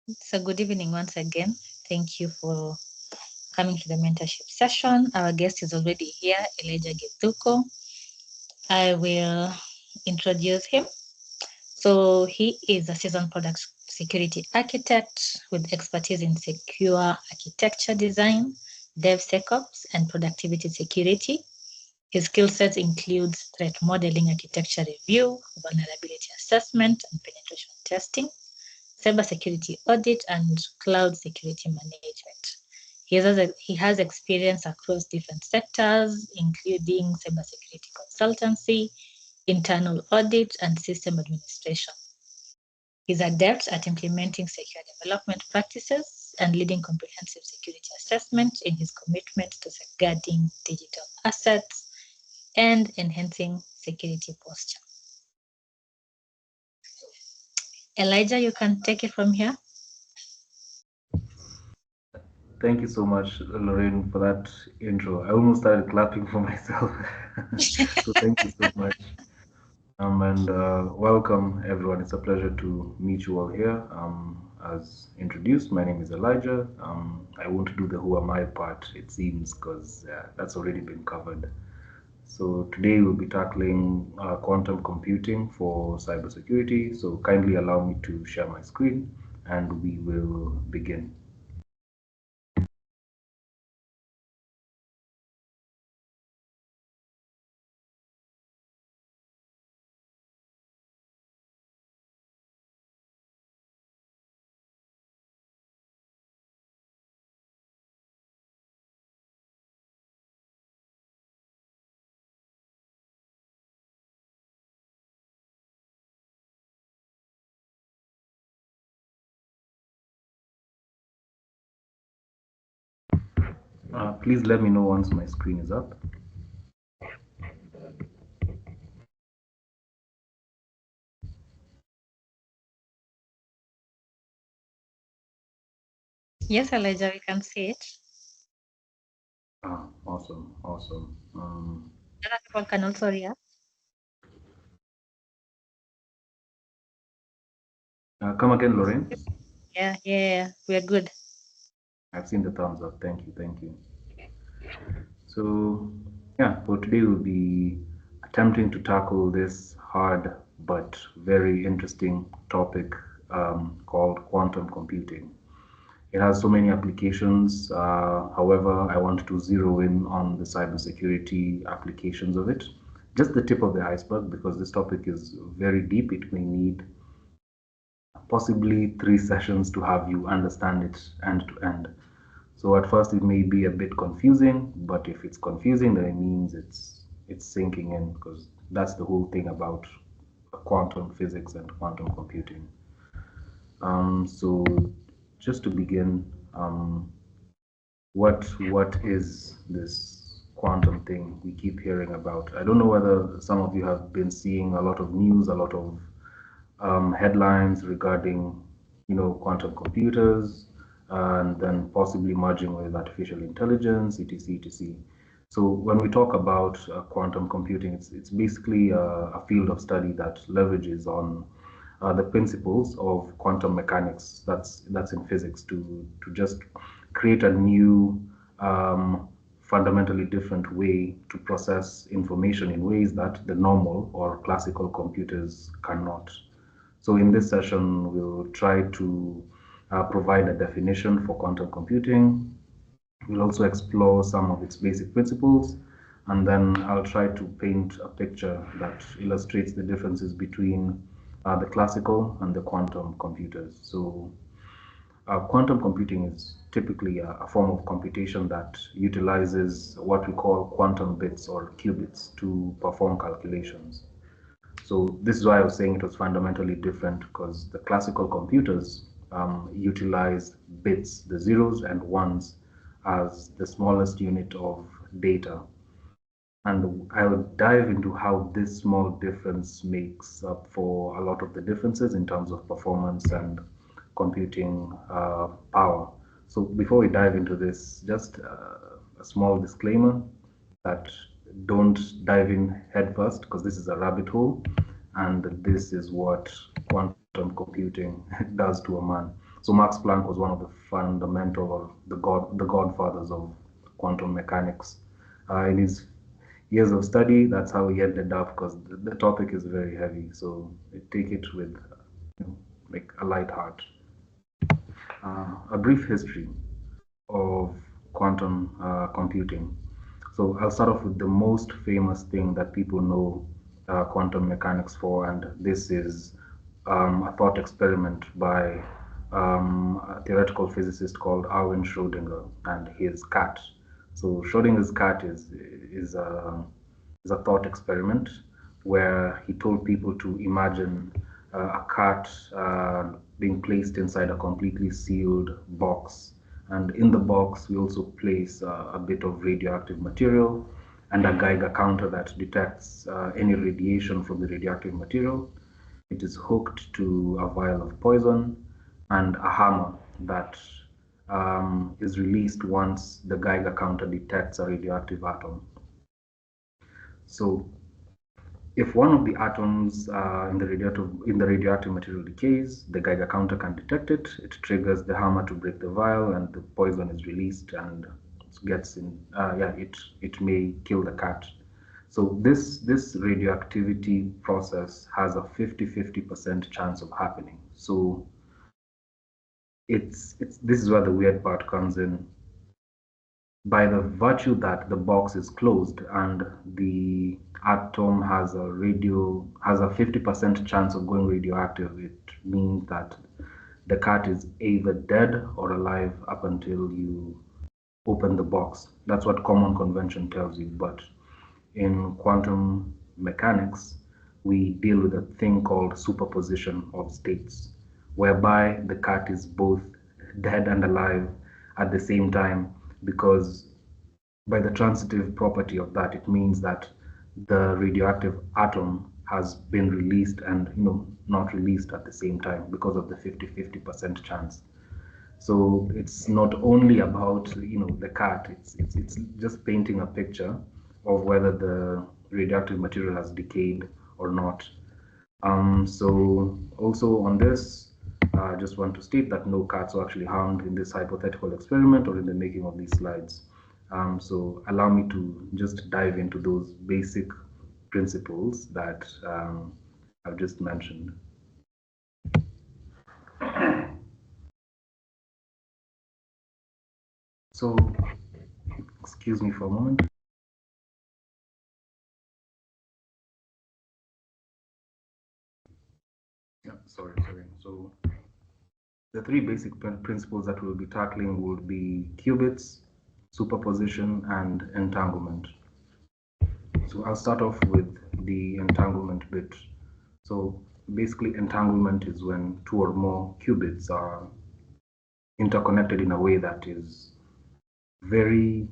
So good evening once again. Thank you for coming to the mentorship session. Our guest is already here, Elijah Githugo. I will introduce him. So he is a seasoned product security architect with expertise in secure architecture design, DevSecOps, and productivity security. His skill set includes threat modeling, architecture review, vulnerability assessment, and penetration testing, cybersecurity audit, and cloud security management. He has experience across different sectors, including cybersecurity consultancy, internal audit, and system administration. He's adept at implementing secure development practices and leading comprehensive security assessment in his commitment to safeguarding digital assets and enhancing security posture. Elijah, you can take it from here. Thank you so much, Lorraine, for that intro. I almost started clapping for myself. So thank you so much. And welcome, everyone. It's a pleasure to meet you all here. As introduced, my name is Elijah. I won't do the who am I part, it seems, because that's already been covered. So today we'll be tackling quantum computing for cybersecurity. So kindly allow me to share my screen and we will begin. Please let me know once my screen is up. Yes, Elijah, we can see it. Awesome, awesome. Other people can also react. Come again, Lorraine. Yeah, we're good. I've seen the thumbs up. Thank you, thank you. So, yeah, for today we'll be attempting to tackle this hard but very interesting topic called quantum computing. It has so many applications. However, I want to zero in on the cybersecurity applications of it. Just the tip of the iceberg, because this topic is very deep. It may need possibly 3 sessions to have you understand it end to end. So at first it may be a bit confusing, but if it's confusing, then it means it's sinking in, because that's the whole thing about quantum physics and quantum computing. So just to begin, what is this quantum thing we keep hearing about? I don't know whether some of you have been seeing a lot of news, a lot of headlines regarding, quantum computers, and then possibly merging with artificial intelligence, etc., etc. So when we talk about quantum computing, it's basically a field of study that leverages on the principles of quantum mechanics. That's in physics to just create a new fundamentally different way to process information in ways that the normal or classical computers cannot. So in this session, we'll try to provide a definition for quantum computing. We'll also explore some of its basic principles, and then I'll try to paint a picture that illustrates the differences between the classical and the quantum computers. So quantum computing is typically a form of computation that utilizes what we call quantum bits or qubits to perform calculations. So this is why I was saying it was fundamentally different, because the classical computers utilize bits, the zeros and ones, as the smallest unit of data. And I'll dive into how this small difference makes up for a lot of the differences in terms of performance and computing power. So before we dive into this, just a small disclaimer that don't dive in head first, because this is a rabbit hole, and this is what quantum computing does to a man. So So Max Planck was one of the fundamental, or the godfathers of quantum mechanics. In his years of study, that's how he ended up, because the topic is very heavy. So take it with like a light heart. A brief history of quantum computing. So I'll start off with the most famous thing that people know quantum mechanics for, and this is a thought experiment by a theoretical physicist called Erwin Schrödinger and his cat. So Schrödinger's cat is a thought experiment where he told people to imagine a cat being placed inside a completely sealed box. And in the box, we also place a bit of radioactive material and a Geiger counter that detects any radiation from the radioactive material. It is hooked to a vial of poison and a hammer that is released once the Geiger counter detects a radioactive atom. So if one of the atoms in the radioactive material decays, the Geiger counter can detect it. It triggers the hammer to break the vial, and the poison is released, and it may kill the cat. So this radioactivity process has a 50-50% chance of happening. So this is where the weird part comes in. By the virtue that the box is closed and the atom has a 50% chance of going radioactive, it means that the cat is either dead or alive up until you open the box. That's what common convention tells you. But in quantum mechanics, we deal with a thing called superposition of states, whereby the cat is both dead and alive at the same time, because by the transitive property of that, it means that the radioactive atom has been released and not released at the same time because of the 50-50% chance. So it's not only about the cat, it's just painting a picture of whether the radioactive material has decayed or not. So also on this, I just want to state that no cats were actually harmed in this hypothetical experiment or in the making of these slides. So allow me to just dive into those basic principles that I've just mentioned. So, excuse me for a moment. Yeah, sorry. So the three basic principles that we'll be tackling would be qubits, superposition, and entanglement. So I'll start off with the entanglement bit. So basically, entanglement is when two or more qubits are interconnected in a way that is very,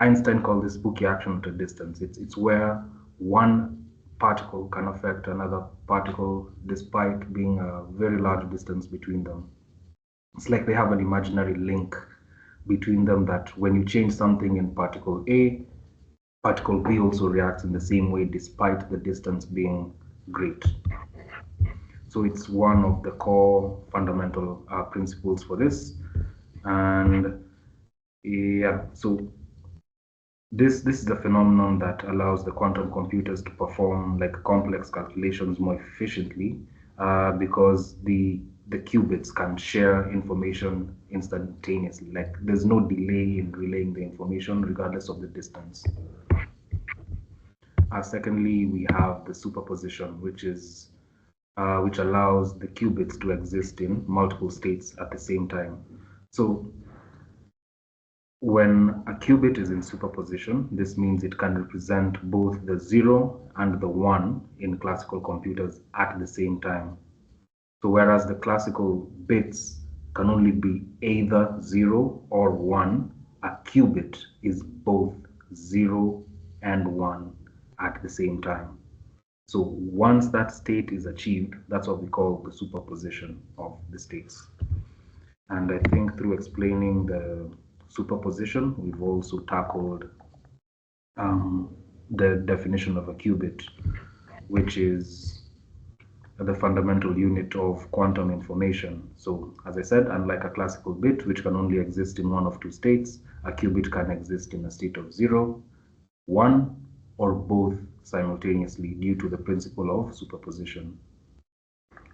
Einstein called this spooky action at a distance. It's where one particle can affect another particle despite being a very large distance between them. It's like they have an imaginary link between them that when you change something in particle A, particle B also reacts in the same way despite the distance being great. So it's one of the core fundamental principles for this. And yeah, so this is a phenomenon that allows the quantum computers to perform like complex calculations more efficiently because the qubits can share information instantaneously. Like there's no delay in relaying the information regardless of the distance. Secondly, we have the superposition, which allows the qubits to exist in multiple states at the same time. So when a qubit is in superposition, this means it can represent both the 0 and the 1 in classical computers at the same time. So whereas the classical bits can only be either 0 or 1, a qubit is both 0 and 1 at the same time. So once that state is achieved, that's what we call the superposition of the states. And I think through explaining the superposition, we've also tackled the definition of a qubit, which is the fundamental unit of quantum information. So as I said, unlike a classical bit, which can only exist in one of two states, a qubit can exist in a state of 0, 1, or both simultaneously due to the principle of superposition.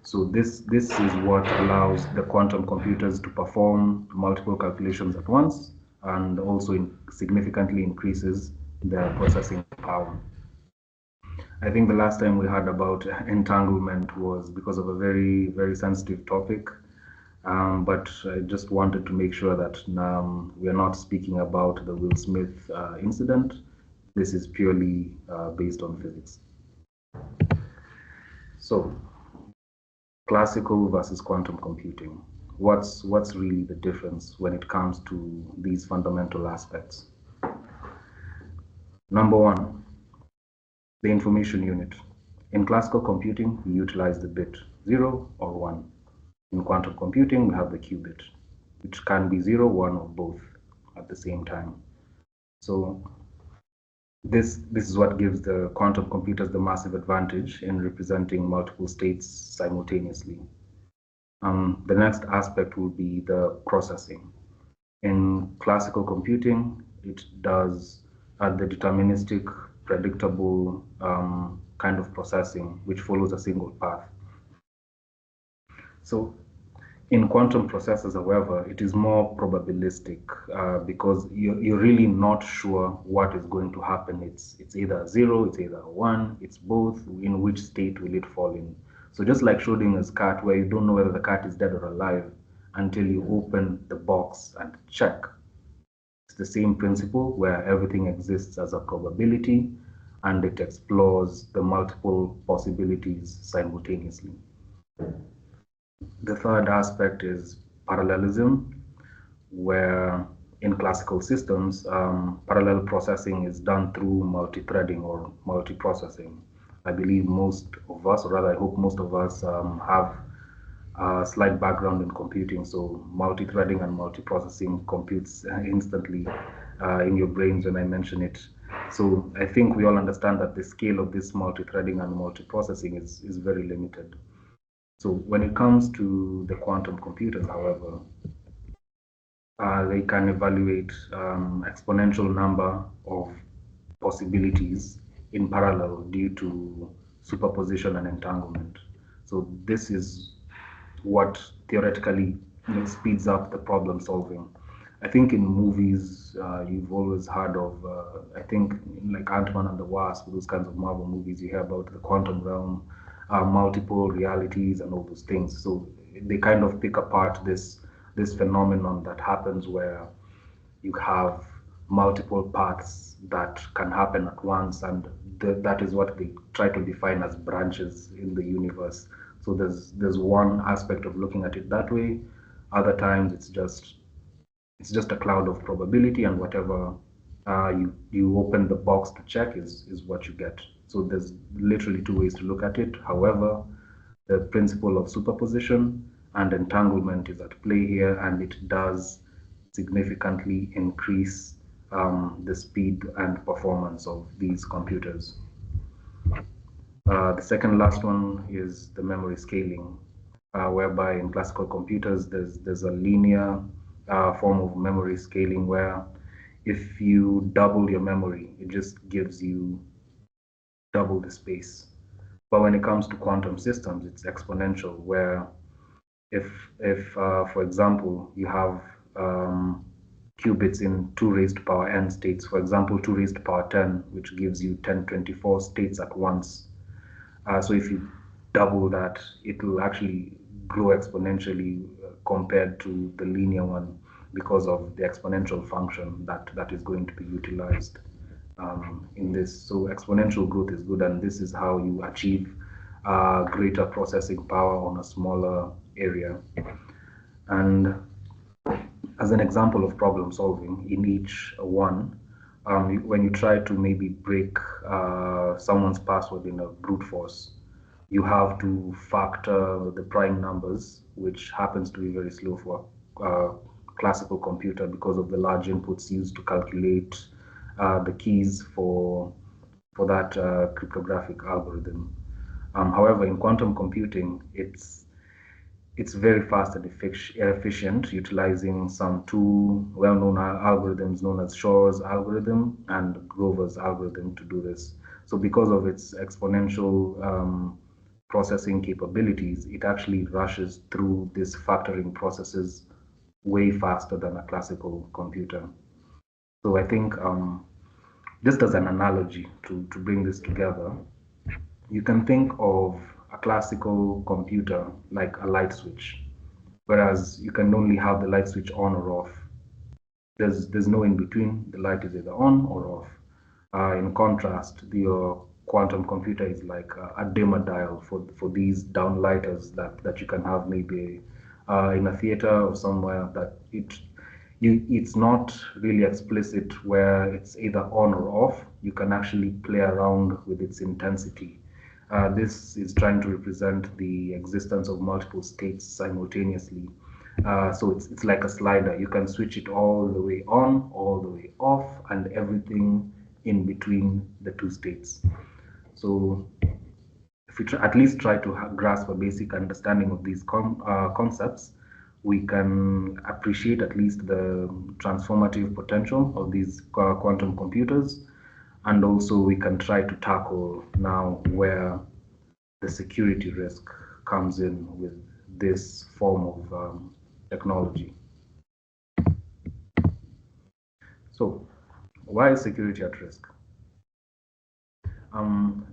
So this is what allows the quantum computers to perform multiple calculations at once, and also significantly increases their processing power. I think the last time we heard about entanglement was because of a very, very sensitive topic. But I just wanted to make sure that we are not speaking about the Will Smith incident. This is purely based on physics. So, classical versus quantum computing. What's really the difference when it comes to these fundamental aspects? Number one, the information unit. In classical computing, we utilize the bit 0 or 1. In quantum computing, we have the qubit, which can be 0, 1, or both at the same time. So this is what gives the quantum computers the massive advantage in representing multiple states simultaneously. The next aspect will be the processing. In classical computing, it does the deterministic, predictable kind of processing, which follows a single path. So in quantum processors, however, it is more probabilistic because you're really not sure what is going to happen. It's either 0, it's either 1, it's both. In which state will it fall in? So just like Schrodinger's cat, where you don't know whether the cat is dead or alive until you open the box and check. It's the same principle where everything exists as a probability and it explores the multiple possibilities simultaneously. The third aspect is parallelism, where in classical systems, parallel processing is done through multi-threading or multi-processing. I believe most of us, or rather I hope most of us, have a slight background in computing, so multi-threading and multi-processing computes instantly in your brains when I mention it. So I think we all understand that the scale of this multi-threading and multi-processing is very limited. So when it comes to the quantum computers, however, they can evaluate exponential number of possibilities in parallel due to superposition and entanglement. So this is what theoretically speeds up the problem solving. I think in movies, you've always heard of, I think like Ant-Man and the Wasp, those kinds of Marvel movies, you hear about the quantum realm, multiple realities and all those things. So they kind of pick apart this phenomenon that happens where you have multiple paths that can happen at once, and that is what they try to define as branches in the universe. So there's one aspect of looking at it that way. Other times it's just a cloud of probability, and whatever you open the box to check is what you get. So there's literally two ways to look at it. However, the principle of superposition and entanglement is at play here, and it does significantly increase the speed and performance of these computers. The second last one is the memory scaling, whereby in classical computers there's a linear form of memory scaling where if you double your memory, it just gives you double the space. But when it comes to quantum systems, it's exponential, where if for example, you have qubits in 2 raised to power n states, for example, 2 raised to power 10, which gives you 1024 states at once. So if you double that, it will actually grow exponentially compared to the linear one because of the exponential function that is going to be utilized in this. So exponential growth is good, and this is how you achieve greater processing power on a smaller area. And as an example of problem solving, in each one, when you try to maybe break someone's password in a brute force, you have to factor the prime numbers, which happens to be very slow for a classical computer because of the large inputs used to calculate the keys for that cryptographic algorithm. However, in quantum computing, it's very fast and efficient, utilizing some two well-known algorithms known as Shor's algorithm and Grover's algorithm to do this. So because of its exponential processing capabilities, it actually rushes through these factoring processes way faster than a classical computer. So I think just as an analogy to bring this together, you can think of a classical computer like a light switch, whereas you can only have the light switch on or off. There's no in between. The light is either on or off. In contrast, your quantum computer is like a dimmer dial for these downlighters that you can have maybe in a theater or somewhere that it's not really explicit where it's either on or off. You can actually play around with its intensity. This is trying to represent the existence of multiple states simultaneously. So it's like a slider. You can switch it all the way on, all the way off, and everything in between the two states. So if we at least try to grasp a basic understanding of these concepts, we can appreciate at least the transformative potential of these quantum computers. And also we can try to tackle now where the security risk comes in with this form of technology. So why is security at risk?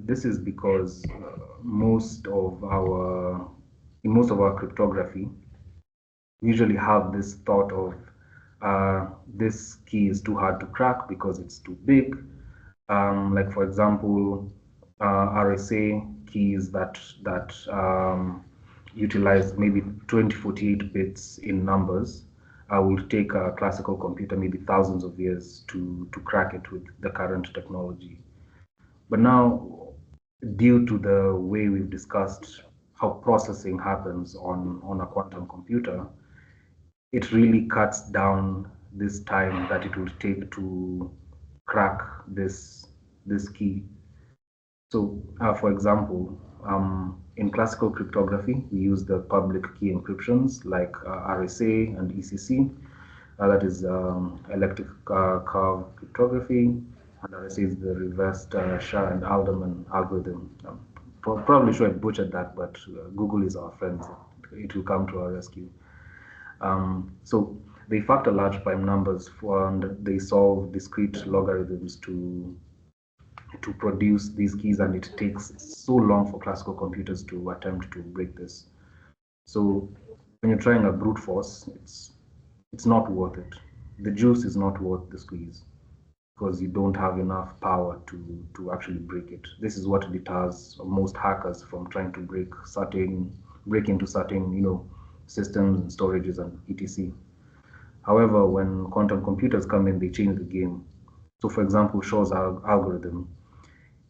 This is because in most of our cryptography, we usually have this thought of this key is too hard to crack because it's too big. Like for example, RSA keys that utilize maybe 2048 bits in numbers will take a classical computer maybe thousands of years to crack it with the current technology. But now, due to the way we've discussed how processing happens on a quantum computer, it really cuts down this time that it will take to crack this key. So, for example, in classical cryptography, we use the public key encryptions like RSA and ECC. That is elliptic curve cryptography, and RSA is the reversed Shah and Alderman algorithm. Probably sure I butchered that, but Google is our friend. It will come to our rescue. So they factor large prime numbers and they solve discrete logarithms to produce these keys, and it takes so long for classical computers to attempt to break this. So when you're trying a brute force, it's not worth it. The juice is not worth the squeeze because you don't have enough power to actually break it. This is what deters most hackers from trying to break into certain systems and storages and etc. However, when quantum computers come in, they change the game. So for example, Shor's algorithm,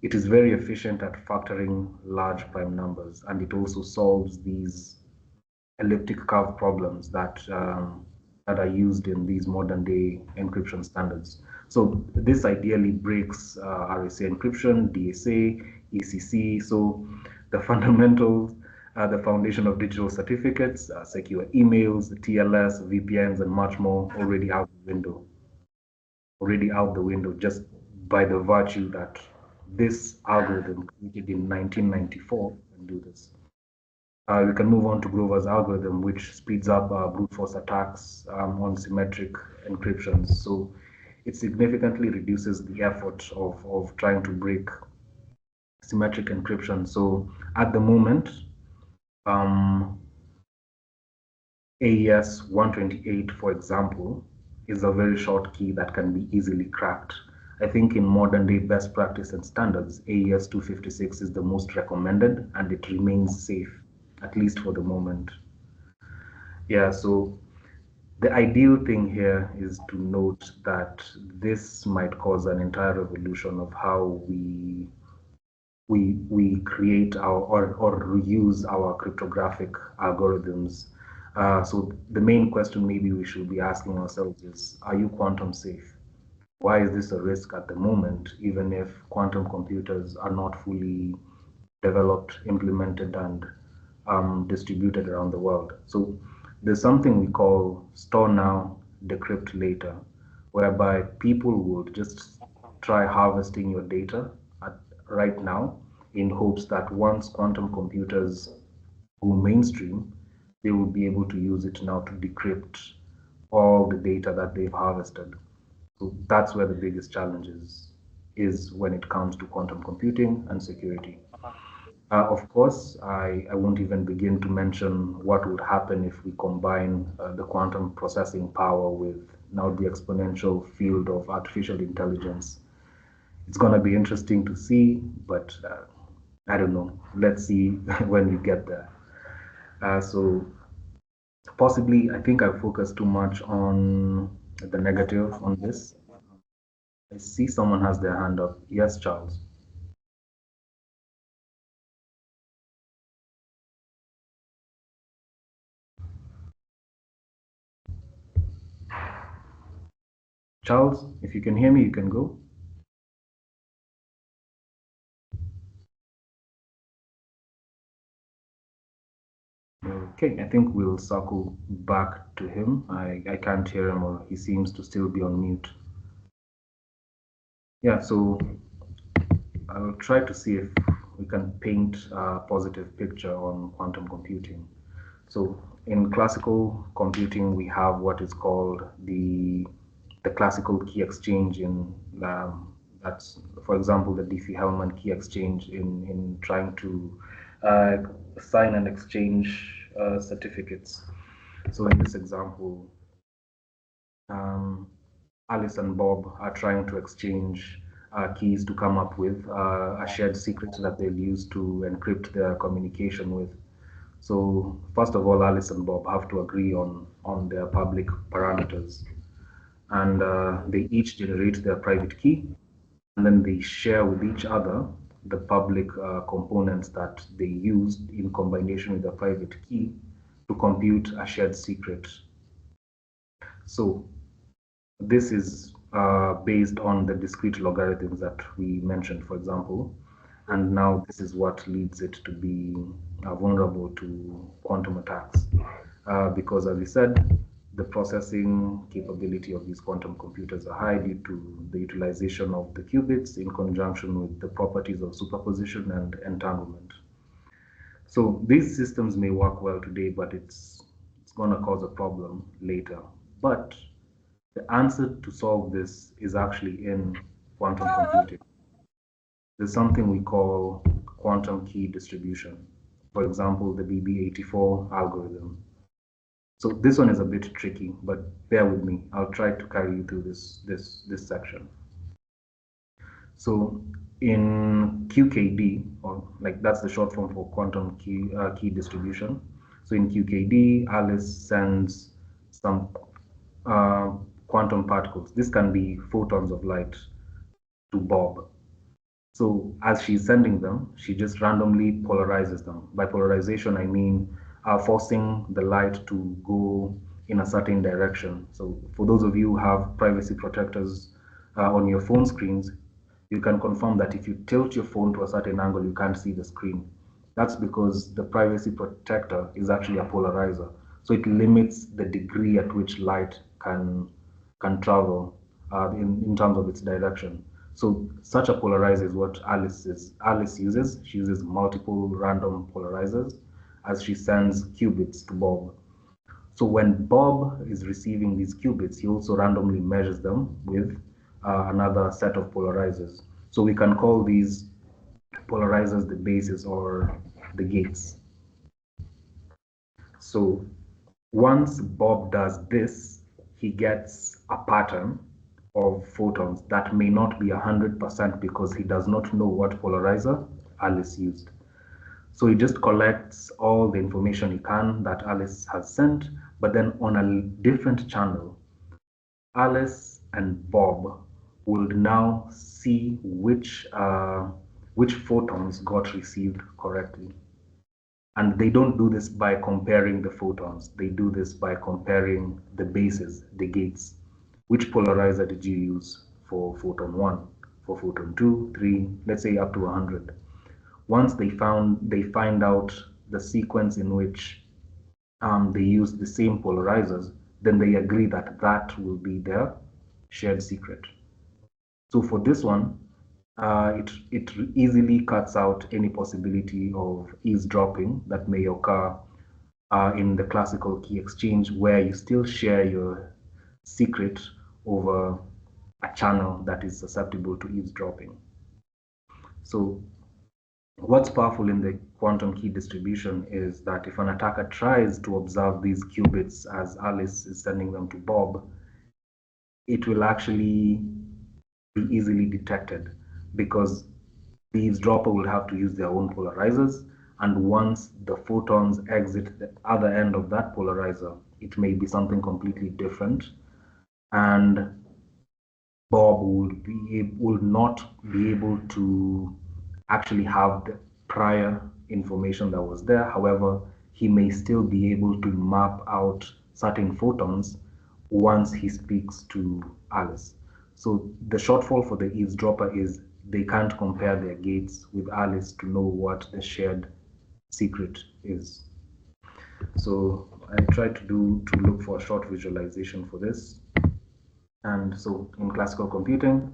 it is very efficient at factoring large prime numbers, and it also solves these elliptic curve problems that are used in these modern day encryption standards. So this ideally breaks RSA encryption, DSA, ECC. So the fundamentals, the foundation of digital certificates, secure emails, TLS, VPNs, and much more already out the window, just by the virtue that this algorithm created in 1994 can do this. We can move on to Grover's algorithm, which speeds up brute force attacks on symmetric encryptions. So it significantly reduces the effort of trying to break symmetric encryption. So at the moment, AES 128, for example, is a very short key that can be easily cracked. I think in modern day best practice and standards, AES 256 is the most recommended, and it remains safe, at least for the moment. Yeah, so the ideal thing here is to note that this might cause an entire revolution of how we create or reuse our cryptographic algorithms. So the main question maybe we should be asking ourselves is, are you quantum safe? Why is this a risk at the moment, even if quantum computers are not fully developed, implemented, and distributed around the world. So there's something we call store now, decrypt later, whereby people would just try harvesting your data right now in hopes that once quantum computers go mainstream, they will be able to use it now to decrypt all the data that they've harvested. So that's where the biggest challenge is when it comes to quantum computing and security. Of course, I won't even begin to mention what would happen if we combine the quantum processing power with now the exponential field of artificial intelligence. It's going to be interesting to see, but I don't know. Let's see when we get there. So possibly, I think I focus too much on the negative on this. I see someone has their hand up. Yes, Charles. Charles, if you can hear me, you can go. Okay, I think we'll circle back to him. I can't hear him, or he seems to still be on mute. Yeah, so I'll try to see if we can paint a positive picture on quantum computing. So in classical computing, we have what is called the classical key exchange in that's, for example, the Diffie-Hellman key exchange in trying to sign and exchange certificates. So in this example, Alice and Bob are trying to exchange keys to come up with a shared secret that they'll use to encrypt their communication with. So first of all, Alice and Bob have to agree on their public parameters, and they each generate their private key, and then they share with each other the public components that they used in combination with the private key to compute a shared secret. So this is based on the discrete logarithms that we mentioned, for example, and now this is what leads it to be vulnerable to quantum attacks. Because as we said, the processing capability of these quantum computers are high due to the utilization of the qubits in conjunction with the properties of superposition and entanglement. So these systems may work well today, but it's going to cause a problem later. But the answer to solve this is actually in quantum computing. There's something we call quantum key distribution. For example, the BB84 algorithm. So this one is a bit tricky, but bear with me. I'll try to carry you through this section. So in QKD, or like that's the short form for quantum key distribution. So in QKD, Alice sends some quantum particles. This can be photons of light to Bob. So as she's sending them, she just randomly polarizes them. By polarization, I mean forcing the light to go in a certain direction. So for those of you who have privacy protectors on your phone screens, you can confirm that if you tilt your phone to a certain angle, you can't see the screen. That's because the privacy protector is actually a polarizer. So it limits the degree at which light can travel in terms of its direction. So such a polarizer is what Alice uses. She uses multiple random polarizers as she sends qubits to Bob. So when Bob is receiving these qubits, he also randomly measures them with another set of polarizers. So we can call these polarizers the bases or the gates. So once Bob does this, he gets a pattern of photons that may not be 100% because he does not know what polarizer Alice used. So he just collects all the information he can that Alice has sent, but then on a different channel, Alice and Bob will now see which photons got received correctly. And they don't do this by comparing the photons. They do this by comparing the bases, the gates. Which polarizer did you use for photon 1, for photon 2, 3, let's say up to 100? Once they find out the sequence in which they use the same polarizers, then they agree that that will be their shared secret. So for this one, it easily cuts out any possibility of eavesdropping that may occur in the classical key exchange, where you still share your secret over a channel that is susceptible to eavesdropping. So what's powerful in the quantum key distribution is that if an attacker tries to observe these qubits as Alice is sending them to Bob, it will actually be easily detected, because the eavesdropper will have to use their own polarizers, and once the photons exit the other end of that polarizer, it may be something completely different, and Bob will not be able to actually have the prior information that was there. However, he may still be able to map out certain photons once he speaks to Alice. So the shortfall for the eavesdropper is they can't compare their gates with Alice to know what the shared secret is. So I tried to look for a short visualization for this. And so in classical computing,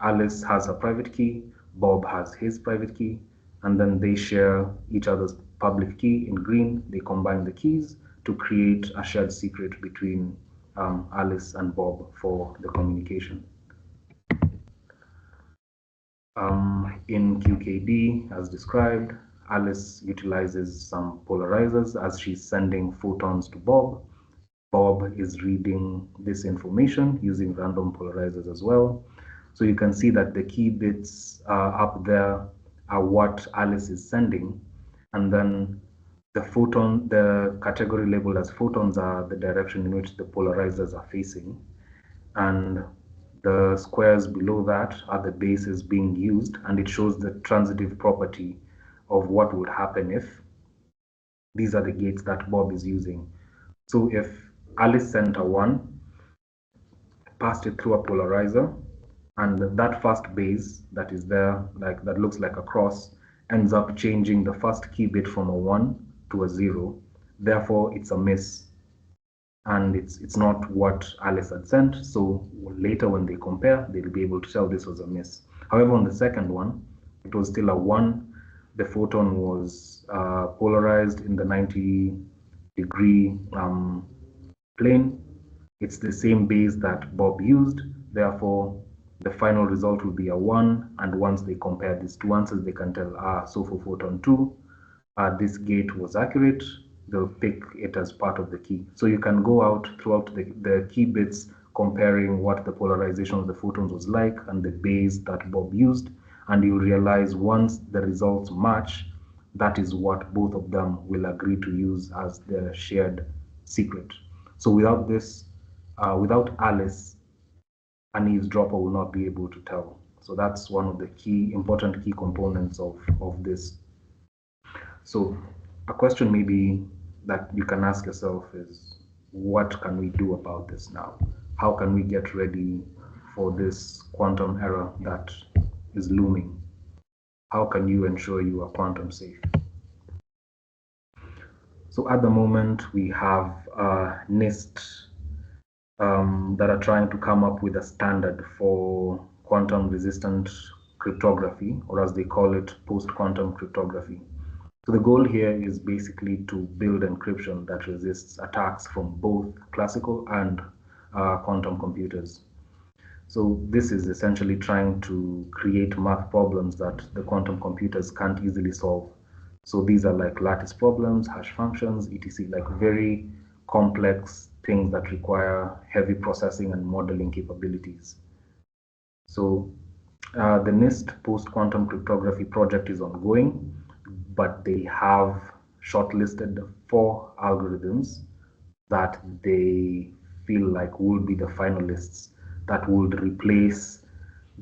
Alice has a private key, Bob has his private key, and then they share each other's public key in green. They combine the keys to create a shared secret between Alice and Bob for the communication. In QKD, as described, Alice utilizes some polarizers as she's sending photons to Bob. Bob is reading this information using random polarizers as well. So you can see that the key bits up there are what Alice is sending. And then the category labeled as photons are the direction in which the polarizers are facing. And the squares below that are the bases being used, and it shows the transitive property of what would happen if these are the gates that Bob is using. So if Alice sent a 1, passed it through a polarizer, and that first base that is there, like that looks like a cross, ends up changing the first key bit from a 1 to a 0. Therefore, it's a miss, and it's not what Alice had sent. So later when they compare, they'll be able to tell this was a miss. However, on the second one, it was still a 1. The photon was polarized in the 90-degree plane. It's the same base that Bob used. Therefore, the final result will be a 1. And once they compare these two answers, they can tell, so for photon 2, this gate was accurate. They'll pick it as part of the key. So you can go out throughout the key bits comparing what the polarization of the photons was like and the base that Bob used. And you'll realize once the results match, that is what both of them will agree to use as their shared secret. So without this, without Alice, an eavesdropper will not be able to tell. So that's one of the important key components of this. So a question maybe that you can ask yourself is, what can we do about this now? How can we get ready for this quantum era that is looming? How can you ensure you are quantum safe? So at the moment, we have NIST that are trying to come up with a standard for quantum resistant cryptography, or as they call it, post-quantum cryptography. So the goal here is basically to build encryption that resists attacks from both classical and quantum computers. So this is essentially trying to create math problems that the quantum computers can't easily solve. So these are like lattice problems, hash functions, etc., like very complex things that require heavy processing and modeling capabilities. So the NIST post-quantum cryptography project is ongoing, but they have shortlisted 4 algorithms that they feel like will be the finalists that would replace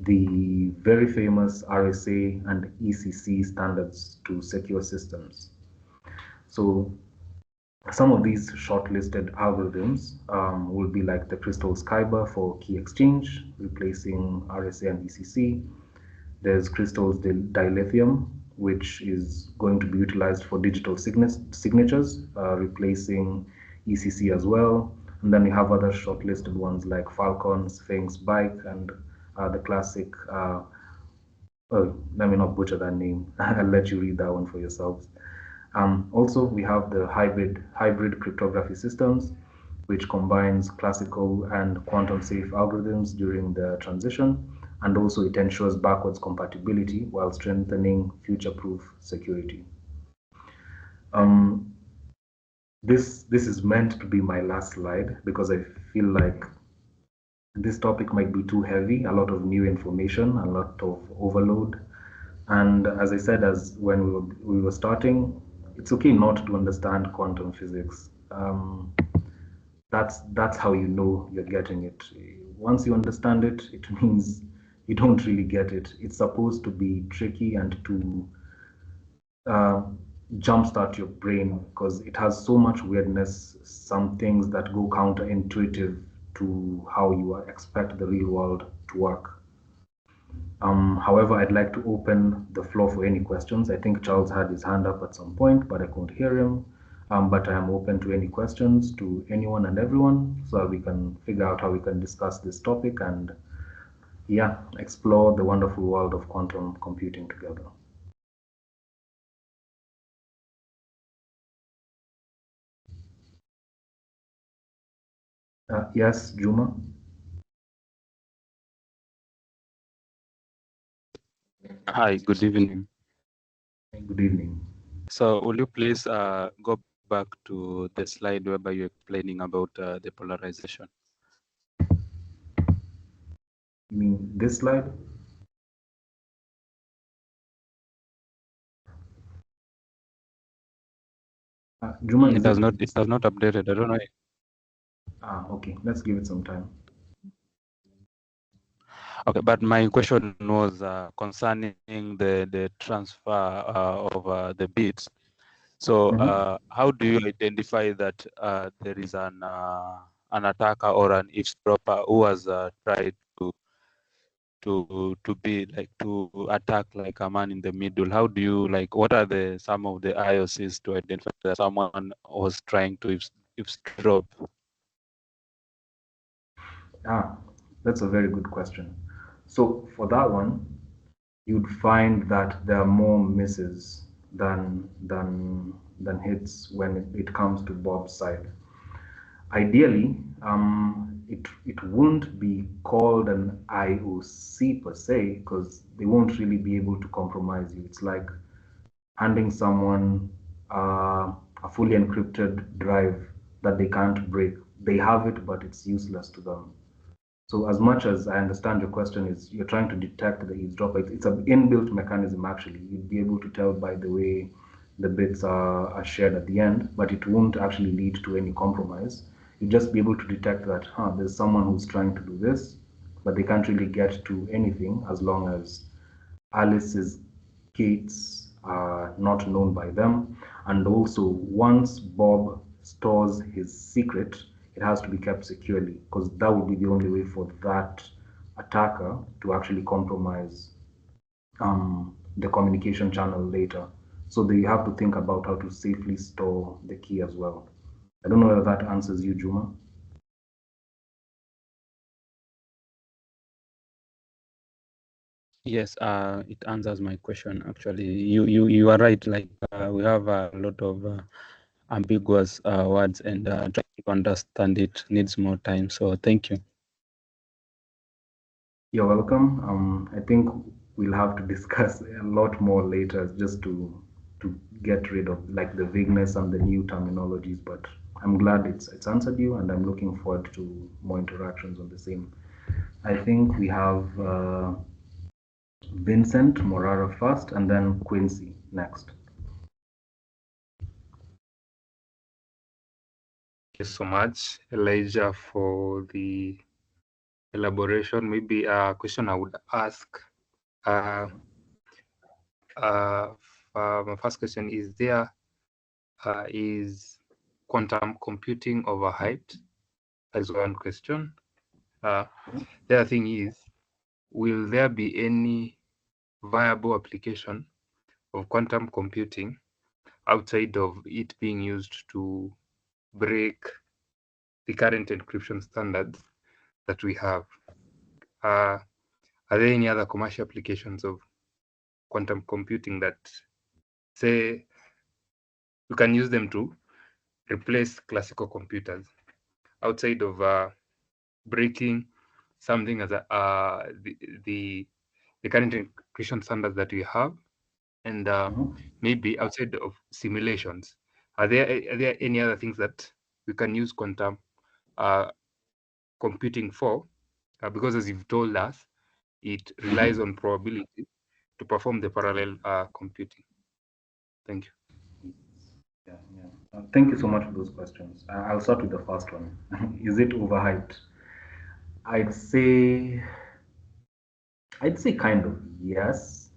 the very famous RSA and ECC standards to secure systems. So some of these shortlisted algorithms will be like the Crystal Skyber for key exchange, replacing RSA and ECC. There's crystals dilithium, which is going to be utilized for digital signatures, replacing ECC as well. And then we have other shortlisted ones like Falcon, Sphinx, Bike, and the classic. Oh, let me not butcher that name. I'll let you read that one for yourselves. Also, we have the hybrid cryptography systems, which combines classical and quantum safe algorithms during the transition, and also it ensures backwards compatibility while strengthening future-proof security. This is meant to be my last slide because I feel like this topic might be too heavy, a lot of new information, a lot of overload. And as I said, as when we were starting, it's okay not to understand quantum physics. That's how you know you're getting it. Once you understand it, it means you don't really get it. It's supposed to be tricky and to jumpstart your brain because it has so much weirdness, some things that go counterintuitive to how you expect the real world to work. However, I'd like to open the floor for any questions. I think Charles had his hand up at some point, but I couldn't hear him. But I am open to any questions to anyone and everyone so that we can figure out how we can discuss this topic and, yeah, explore the wonderful world of quantum computing together. Yes, Juma? Hi, good evening. Good evening. So will you please go back to the slide whereby you're explaining about the polarization? You mean this slide? Juma, It does not updated. I don't know. Okay, let's give it some time. Okay, but my question was concerning the transfer of the bits. So how do you identify that there is an attacker or an eavesdropper who has tried to be like to attack like a man in the middle? How do you like, what are the some of the IOCs to identify that someone was trying to eavesdrop? That's a very good question. So for that one, you'd find that there are more misses than hits when it comes to Bob's side. Ideally, it won't be called an IOC per se because they won't really be able to compromise you. It's like handing someone a fully encrypted drive that they can't break. They have it, but it's useless to them. So as much as I understand your question is you're trying to detect the eavesdropper, it's an inbuilt mechanism actually. You'd be able to tell by the way the bits are shared at the end, but it won't actually lead to any compromise. You'd just be able to detect that, there's someone who's trying to do this, but they can't really get to anything as long as Alice's gates are not known by them. And also, once Bob stores his secret, it has to be kept securely because that would be the only way for that attacker to actually compromise the communication channel later. So they have to think about how to safely store the key as well. I don't know whether that answers you, Juma. Yes, it answers my question. Actually, you are right. Like we have a lot of ambiguous words, and trying to understand it needs more time. So thank you. You're welcome. I think we'll have to discuss a lot more later just to get rid of like the vagueness and the new terminologies. But I'm glad it's answered you, and I'm looking forward to more interactions on the same. I think we have Vincent Morara first, and then Quincy next. Thank you so much, Elijah, for the elaboration. Maybe a question I would ask. My first question is is quantum computing overhyped? That's one question. The other thing is, will there be any viable application of quantum computing outside of it being used to break the current encryption standards that we have. Are there any other commercial applications of quantum computing that, say, we can use them to replace classical computers outside of breaking something as the current encryption standards that we have, and maybe outside of simulations? Are there any other things that we can use quantum computing for? Because as you've told us, it relies on probability to perform the parallel computing. Thank you. Yeah. Thank you so much for those questions. I'll start with the first one. Is it overhyped? I'd say kind of yes,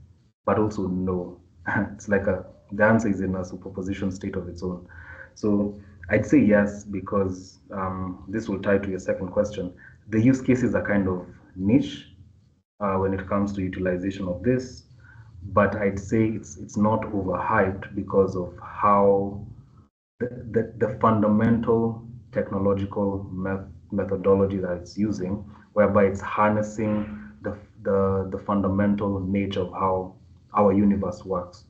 but also no. It's like the answer is in a superposition state of its own. So I'd say yes because this will tie to your second question. The use cases are kind of niche when it comes to utilization of this, but I'd say it's not overhyped because of how the fundamental technological methodology that it's using, whereby it's harnessing the fundamental nature of how our universe works.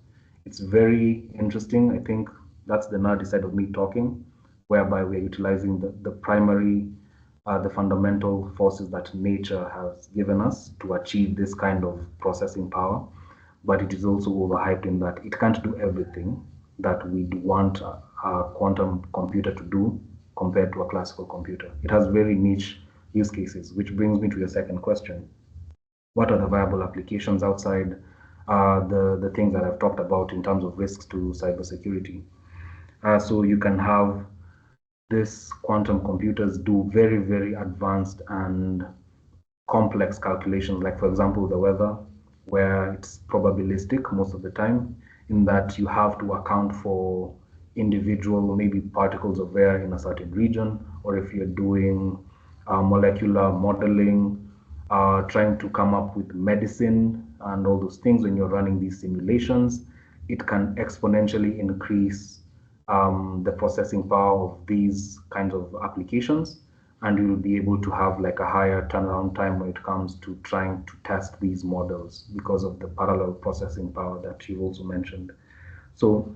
It's very interesting. I think that's the nerdy side of me talking, whereby we're utilizing the primary, the fundamental forces that nature has given us to achieve this kind of processing power. But it is also overhyped in that it can't do everything that we'd want a quantum computer to do compared to a classical computer. It has very niche use cases, which brings me to your second question. What are the viable applications outside the things that I've talked about in terms of risks to cybersecurity? So you can have these quantum computers do very, very advanced and complex calculations, like for example, the weather, where it's probabilistic most of the time, in that you have to account for individual maybe particles of air in a certain region, or if you're doing molecular modeling, trying to come up with medicine and all those things when you're running these simulations, it can exponentially increase the processing power of these kinds of applications, and you will be able to have like a higher turnaround time when it comes to trying to test these models because of the parallel processing power that you also mentioned. So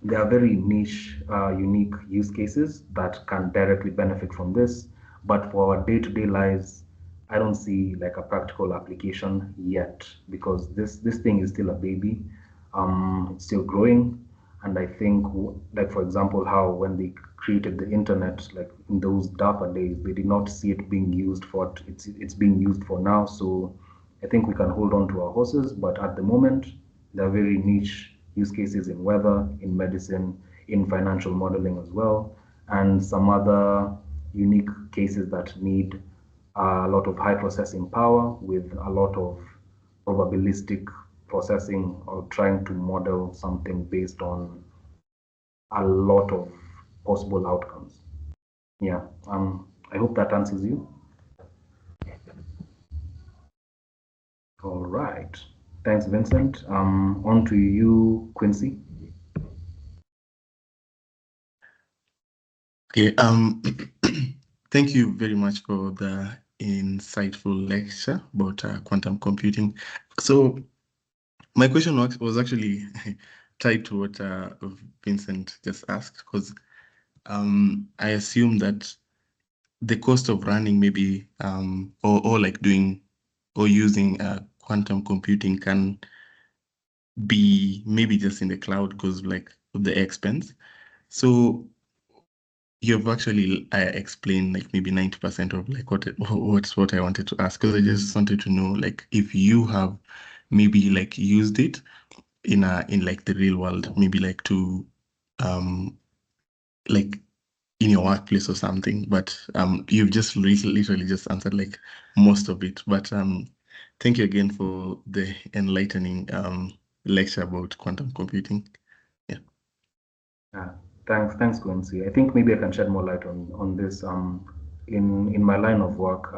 there are very niche, unique use cases that can directly benefit from this, but for our day-to-day lives, I don't see like a practical application yet because this thing is still a baby. It's still growing, and I think, like for example, how when they created the internet, like in those DARPA days, they did not see it being used for what it's being used for now. So I think we can hold on to our horses, but at the moment, there are very niche use cases in weather, in medicine, in financial modeling as well, and some other unique cases that need a lot of high processing power with a lot of probabilistic processing or trying to model something based on a lot of possible outcomes. Yeah, I hope that answers you. All right. Thanks, Vincent. On to you, Quincy. Okay. Thank you very much for the insightful lecture about quantum computing. So my question was actually tied to what Vincent just asked, because I assume that the cost of running maybe or like doing or using quantum computing can be maybe just in the cloud because like of the expense. So you've actually explained like maybe 90% of like what I wanted to ask, because I just wanted to know like if you have maybe like used it in like the real world, maybe like to like in your workplace or something, but you've just literally just answered like most of it. But thank you again for the enlightening lecture about quantum computing. Yeah, thanks, Quincy. I think maybe I can shed more light on this. In my line of work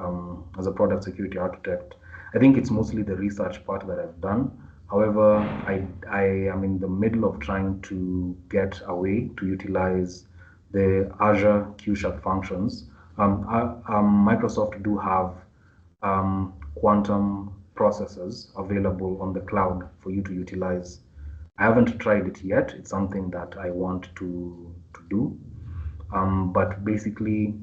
as a product security architect, I think it's mostly the research part that I've done. However, I am in the middle of trying to get a way to utilize the Azure Q-Sharp functions. Microsoft do have quantum processors available on the cloud for you to utilize. I haven't tried it yet. It's something that I want to do. But basically,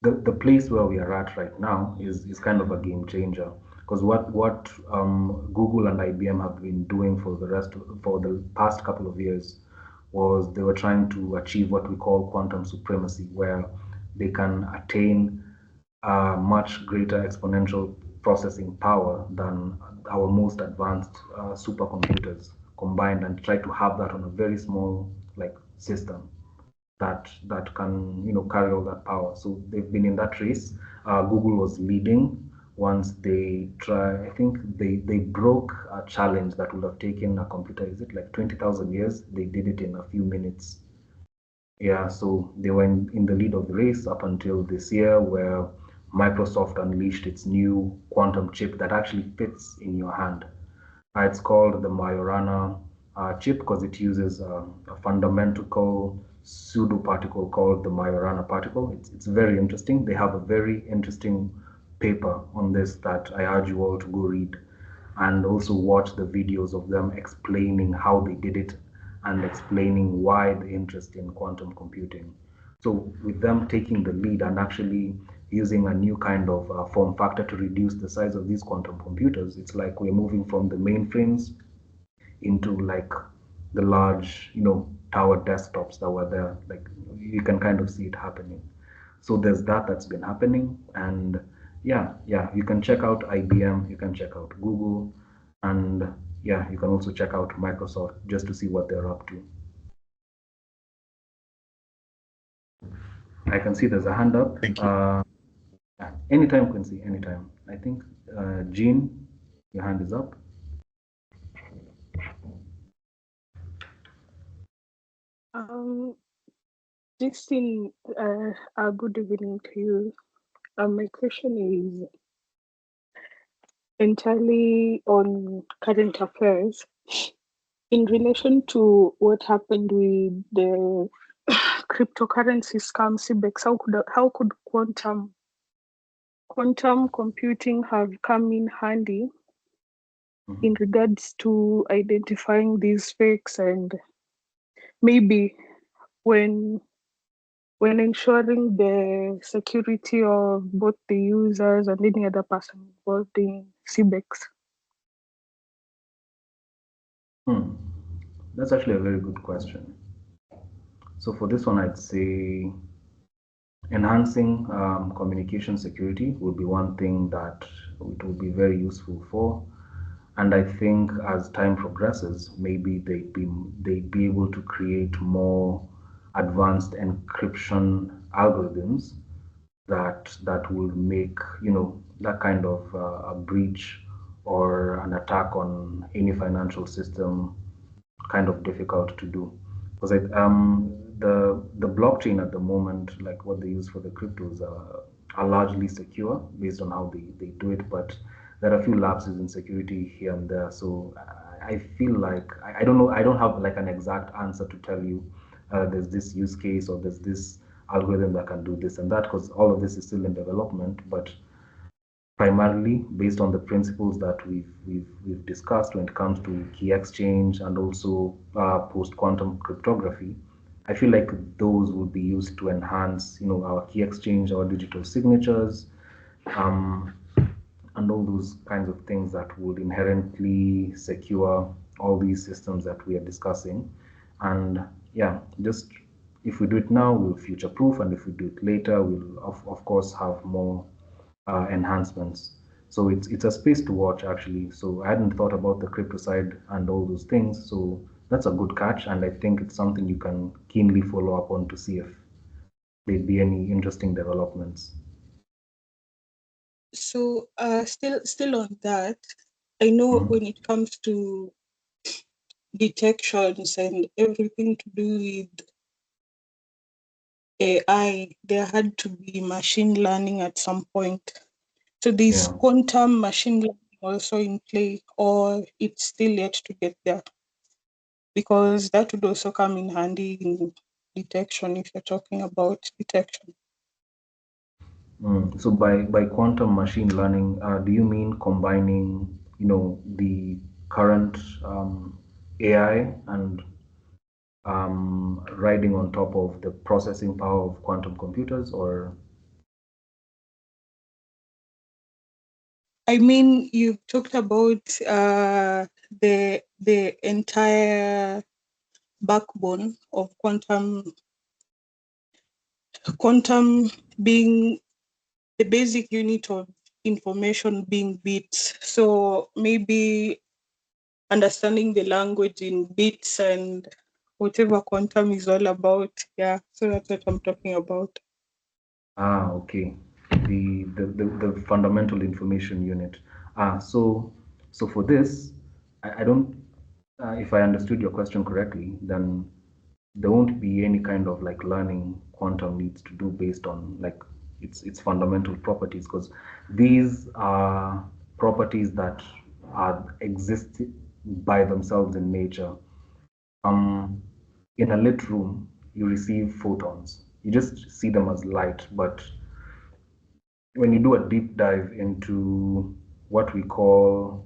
the place where we are at right now is kind of a game changer, because what Google and IBM have been doing for the past couple of years was they were trying to achieve what we call quantum supremacy, where they can attain a much greater exponential processing power than our most advanced supercomputers combined, and try to have that on a very small system that can carry all that power. So they've been in that race. Google was leading once they try. I think they broke a challenge that would have taken a computer, is it like 20,000 years? They did it in a few minutes. Yeah, so they were in the lead of the race up until this year, where Microsoft unleashed its new quantum chip that actually fits in your hand. It's called the Majorana chip because it uses a fundamental pseudo particle called the Majorana particle. It's very interesting. They have a very interesting paper on this that I urge you all to go read, and also watch the videos of them explaining how they did it and explaining why the interest in quantum computing. So with them taking the lead and actually using a new kind of form factor to reduce the size of these quantum computers, it's like we're moving from the mainframes into like the large, tower desktops that were there. Like you can kind of see it happening. So there's that's been happening, and yeah, you can check out IBM, you can check out Google, and yeah, you can also check out Microsoft just to see what they're up to. I can see there's a hand up. Thank you. Anytime, Quincy, anytime. I think Jean, your hand is up. Justin, good evening to you. My question is entirely on current affairs in relation to what happened with the cryptocurrency scam CBEX. How could quantum computing have come in handy in regards to identifying these fakes, and maybe when ensuring the security of both the users and any other person involved in CBEX? That's actually a very good question. So for this one, I'd say enhancing communication security would be one thing that it would be very useful for. And I think as time progresses, maybe they'd be able to create more advanced encryption algorithms that will make that kind of a breach or an attack on any financial system kind of difficult to do, because the blockchain at the moment, like what they use for the cryptos, are largely secure based on how they do it, but there are a few lapses in security here and there. So I feel like I don't know, I don't have like an exact answer to tell you there's this use case or there's this algorithm that can do this and that, because all of this is still in development. But primarily based on the principles that we've discussed when it comes to key exchange and also post-quantum cryptography, I feel like those would be used to enhance, our key exchange, our digital signatures, and all those kinds of things that would inherently secure all these systems that we are discussing. And yeah, just if we do it now, we'll future-proof, and if we do it later, we'll of course have more enhancements. So it's a space to watch actually. So I hadn't thought about the crypto side and all those things. So that's a good catch, and I think it's something you can keenly follow up on to see if there'd be any interesting developments. So still on that, I know when it comes to detections and everything to do with AI, there had to be machine learning at some point. So there's Yeah. quantum machine learning also in play, or it's still yet to get there? Because that would also come in handy in detection if you're talking about detection. So by quantum machine learning, do you mean combining, the current AI and riding on top of the processing power of quantum computers, or? I mean, you talked about the entire backbone of quantum being the basic unit of information being bits. So maybe understanding the language in bits and whatever quantum is all about. Yeah, so that's what I'm talking about. Okay. The fundamental information unit. So for this, I don't, if I understood your question correctly, then there won't be any kind of like learning quantum needs to do based on like its fundamental properties, because these are properties that are exist by themselves in nature. Um, in a lit room, you receive photons. You just see them as light, but when you do a deep dive into what we call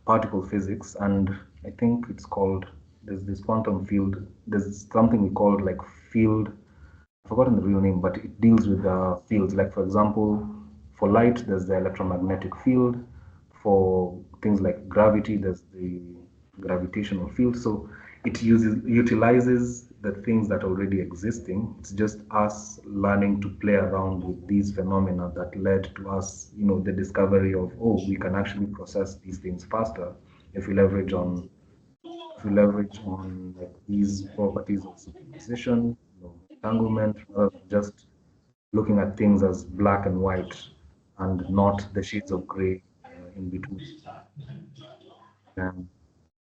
particle physics, and I think it's called, there's this quantum field, there's something we call like field, I've forgotten the real name, but it deals with fields. Like, for example, for light, there's the electromagnetic field. For things like gravity, there's the gravitational field. So it utilizes the things that are already existing. It's just us learning to play around with these phenomena that led to us, the discovery of, oh, we can actually process these things faster if we leverage on like these properties of superposition, entanglement, rather than just looking at things as black and white and not the shades of gray in between.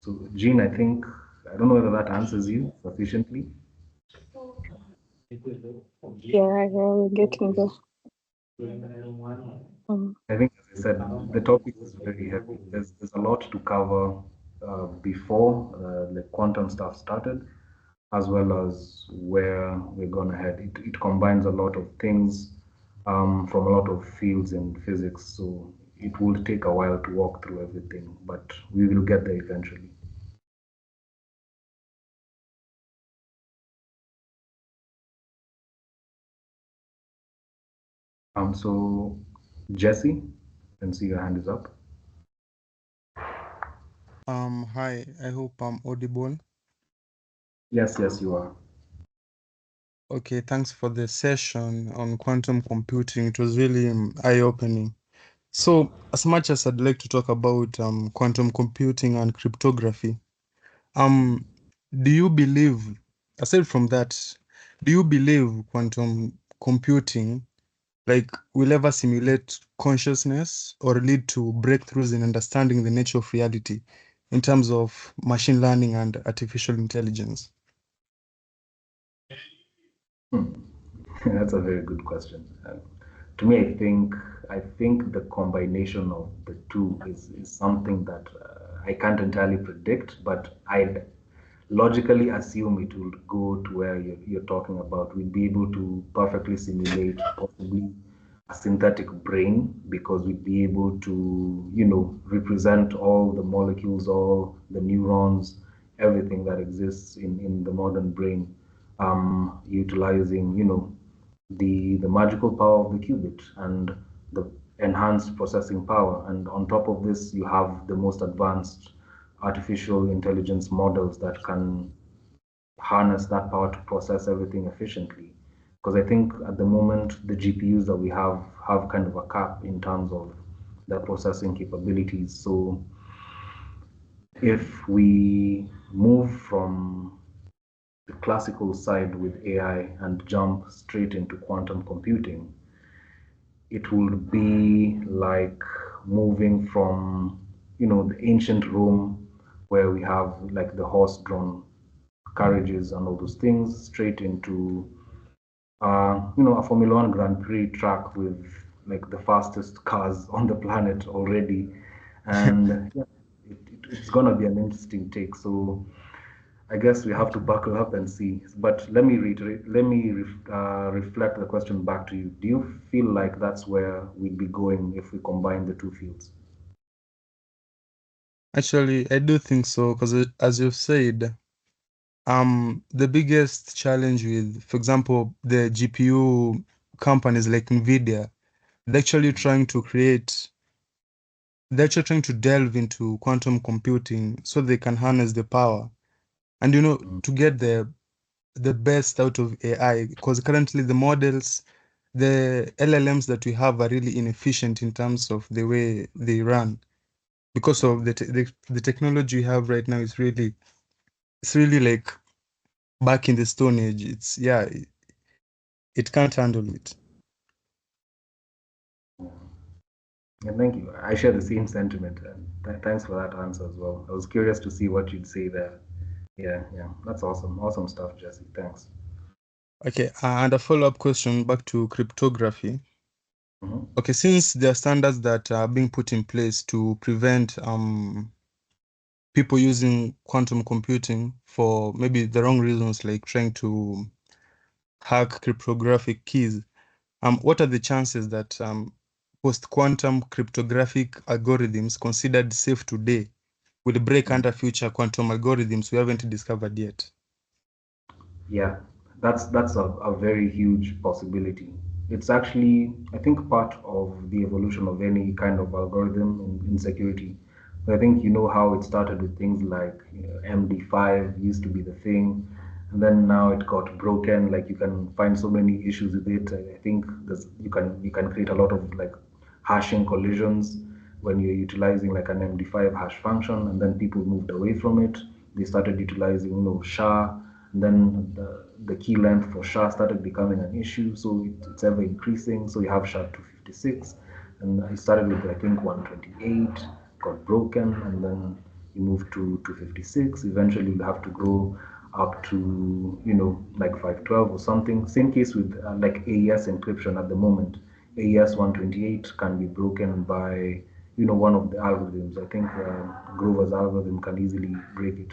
So, Jean, I don't know whether that answers you sufficiently. Yeah, we're getting there. I think, as I said, the topic is very heavy. There's a lot to cover before the quantum stuff started, as well as where we're going to head. It combines a lot of things from a lot of fields in physics, so it will take a while to walk through everything, but we will get there eventually. So Jesse, I can see your hand is up. Hi, I hope I'm audible. Yes, you are. Okay, thanks for the session on quantum computing. It was really eye-opening. So, as much as I'd like to talk about quantum computing and cryptography, do you believe, aside from that, do you believe quantum computing will ever simulate consciousness or lead to breakthroughs in understanding the nature of reality in terms of machine learning and artificial intelligence? That's a very good question. To me, I think the combination of the two is something that I can't entirely predict, but I'd logically assume it will go to where you're talking about. We'll be able to perfectly simulate possibly a synthetic brain, because we'd be able to, represent all the molecules, all the neurons, everything that exists in the modern brain, utilizing, the magical power of the qubit and the enhanced processing power. And on top of this, you have the most advanced artificial intelligence models that can harness that power to process everything efficiently. Because I think at the moment, the GPUs that we have kind of a cap in terms of their processing capabilities. So if we move from the classical side with AI and jump straight into quantum computing, it would be like moving from, the ancient Rome, where we have like the horse-drawn carriages and all those things, straight into, a Formula One Grand Prix track with like the fastest cars on the planet already, and yeah, it's gonna be an interesting take. So I guess we have to buckle up and see. But let me reiterate, reflect the question back to you. Do you feel like that's where we'd be going if we combine the two fields? Actually, I do think so, because as you've said, the biggest challenge with, for example, the GPU companies like Nvidia, they're actually trying to delve into quantum computing so they can harness the power and, to get the best out of AI, because currently the models, the LLMs that we have are really inefficient in terms of the way they run, because of the technology we have right now is really, it's really like back in the Stone Age. It can't handle it. Yeah, thank you. I share the same sentiment, and thanks for that answer as well. I was curious to see what you'd say there. Yeah, that's awesome. Awesome stuff, Jesse. Thanks. Okay, and a follow-up question back to cryptography. Mm-hmm. Okay, since there are standards that are being put in place to prevent people using quantum computing for maybe the wrong reasons, like trying to hack cryptographic keys, what are the chances that post-quantum cryptographic algorithms considered safe today will break under future quantum algorithms we haven't discovered yet? Yeah, that's a very huge possibility. It's actually, I think, part of the evolution of any kind of algorithm in security. I think you know how it started with things like MD5 used to be the thing, and then now it got broken. Like you can find so many issues with it. I think you can create a lot of like hashing collisions when you're utilizing like an MD5 hash function, and then people moved away from it. They started utilizing, SHA, and then the key length for SHA started becoming an issue, so it's ever increasing. So you have SHA 256, and I started with I think 128, got broken, and then you move to 256. Eventually, you'll have to go up to like 512 or something. Same case with like AES encryption at the moment. AES 128 can be broken by one of the algorithms. I think Grover's algorithm can easily break it.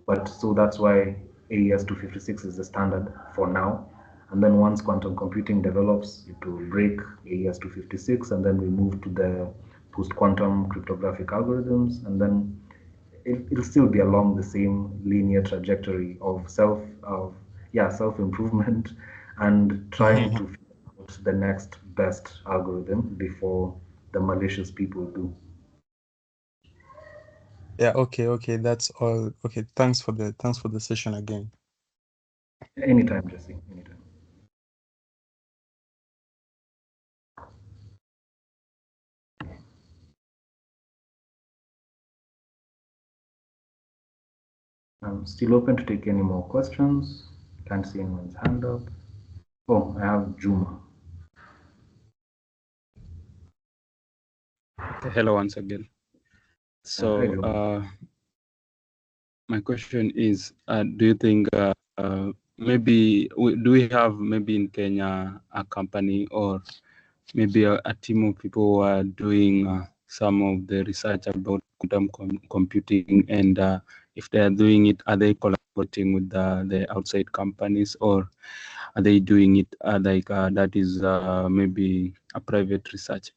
But so that's why AES 256 is the standard for now. And then once quantum computing develops, it will break AES 256, and then we move to the post-quantum cryptographic algorithms, and then it'll still be along the same linear trajectory of self-improvement and trying to figure out the next best algorithm before the malicious people do. Yeah, okay, that's all. Okay, thanks for the session again. Anytime, Jesse, anytime. I'm still open to take any more questions. Can't see anyone's hand up. Oh, I have Juma. Okay, hello once again. So my question is, do you think maybe do we have maybe in Kenya a company or maybe a team of people who are doing some of the research about quantum computing, and if they are doing it, are they collaborating with the outside companies, or are they doing it that is maybe a private research?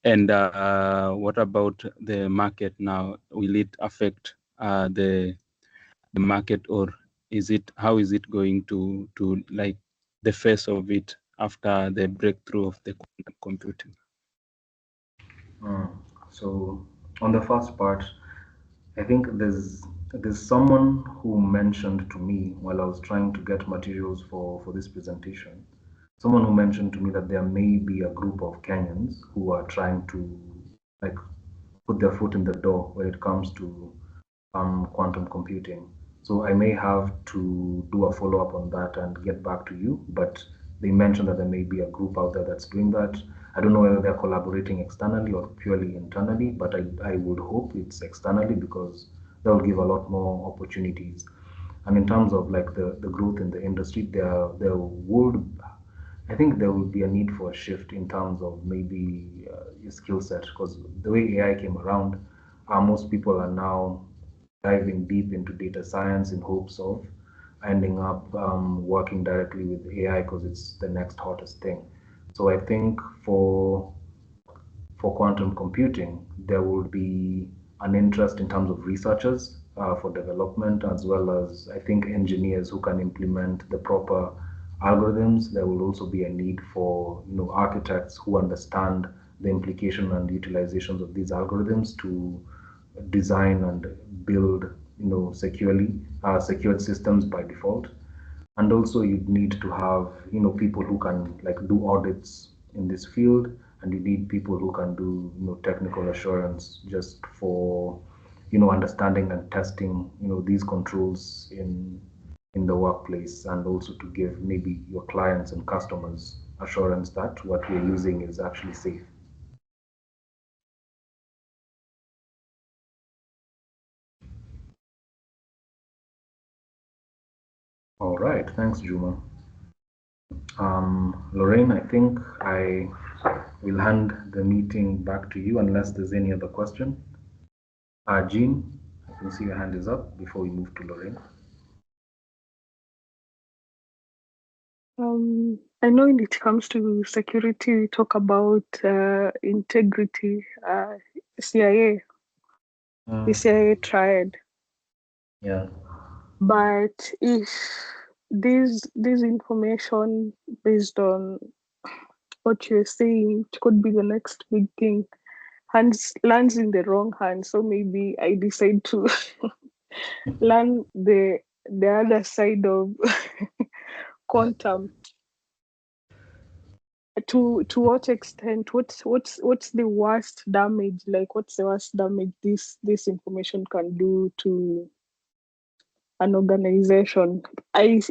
And what about the market now? Will it affect the market, or how is it going to like the face of it after the breakthrough of the quantum computing? So on the first part, I think there's someone who mentioned to me while I was trying to get materials for this presentation. Someone who mentioned to me that there may be a group of Kenyans who are trying to like put their foot in the door when it comes to quantum computing. So I may have to do a follow-up on that and get back to you, but they mentioned that there may be a group out there that's doing that. I don't know whether they're collaborating externally or purely internally, but I would hope it's externally because that will give a lot more opportunities. And in terms of like the growth in the industry, there would I think there will be a need for a shift in terms of maybe your skill set, because the way AI came around, most people are now diving deep into data science in hopes of ending up working directly with AI because it's the next hottest thing. So I think for quantum computing, there will be an interest in terms of researchers for development, as well as I think engineers who can implement the proper algorithms. There will also be a need for architects who understand the implication and utilizations of these algorithms to design and build secured systems by default. And also you'd need to have people who can do audits in this field, and you need people who can do technical assurance just for understanding and testing these controls in the workplace, and also to give maybe your clients and customers assurance that what we're using is actually safe. All right, thanks, Juma. Lorraine, I think I will hand the meeting back to you unless there's any other question. Jean, I can see your hand is up before we move to Lorraine. I know when it comes to security, we talk about integrity, CIA, the CIA triad. Yeah. But if this information based on what you're saying, it could be the next big thing, lands in the wrong hands. So maybe I decide to learn the other side of quantum. To what extent? What's the worst damage? Like, what's the worst damage this information can do to an organization? I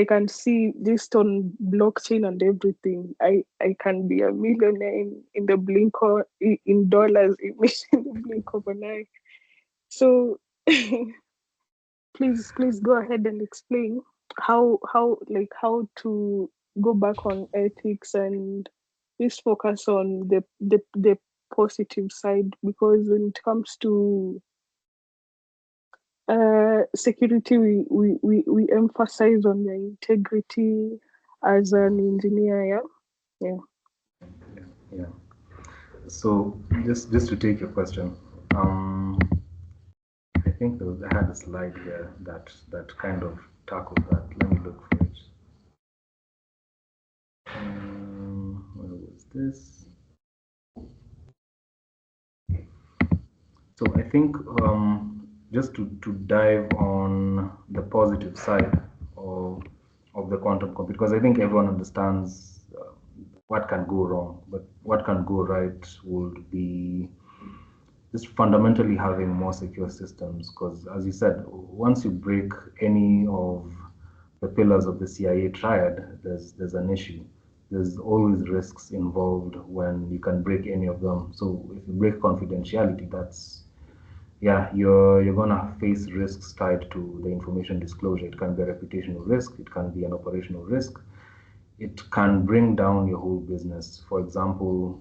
can see just on blockchain and everything. I can be a millionaire in the blink of in dollars in the blink of an eye. So please go ahead and explain how to go back on ethics and just focus on the positive side, because when it comes to security, we emphasize on the integrity as an engineer. Yeah. So just to take your question, I think I had a slide here that kind of tackled that. Let me look for it. Where was this? So I think just to dive on the positive side of the quantum computer, because I think everyone understands what can go wrong, but what can go right would be just fundamentally having more secure systems. Because as you said, once you break any of the pillars of the CIA triad, there's an issue. There's always risks involved when you can break any of them. So if you break confidentiality, you're gonna face risks tied to the information disclosure. It can be a reputational risk, it can be an operational risk, it can bring down your whole business. For example,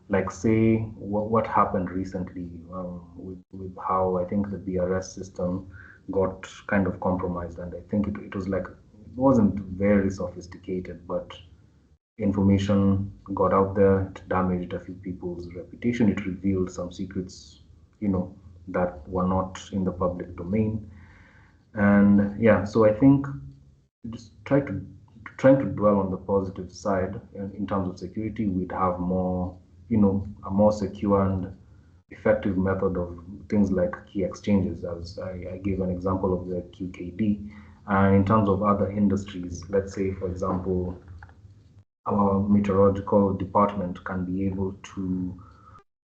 like say what happened recently with how I think the BRS system got kind of compromised, and I think it was like it wasn't very sophisticated, but information got out there, it damaged a few people's reputation, it revealed some secrets, that were not in the public domain. And yeah, so I think just trying to dwell on the positive side in terms of security, we'd have more, a more secure and effective method of things like key exchanges, as I gave an example of the QKD. And in terms of other industries, let's say, for example, our meteorological department can be able to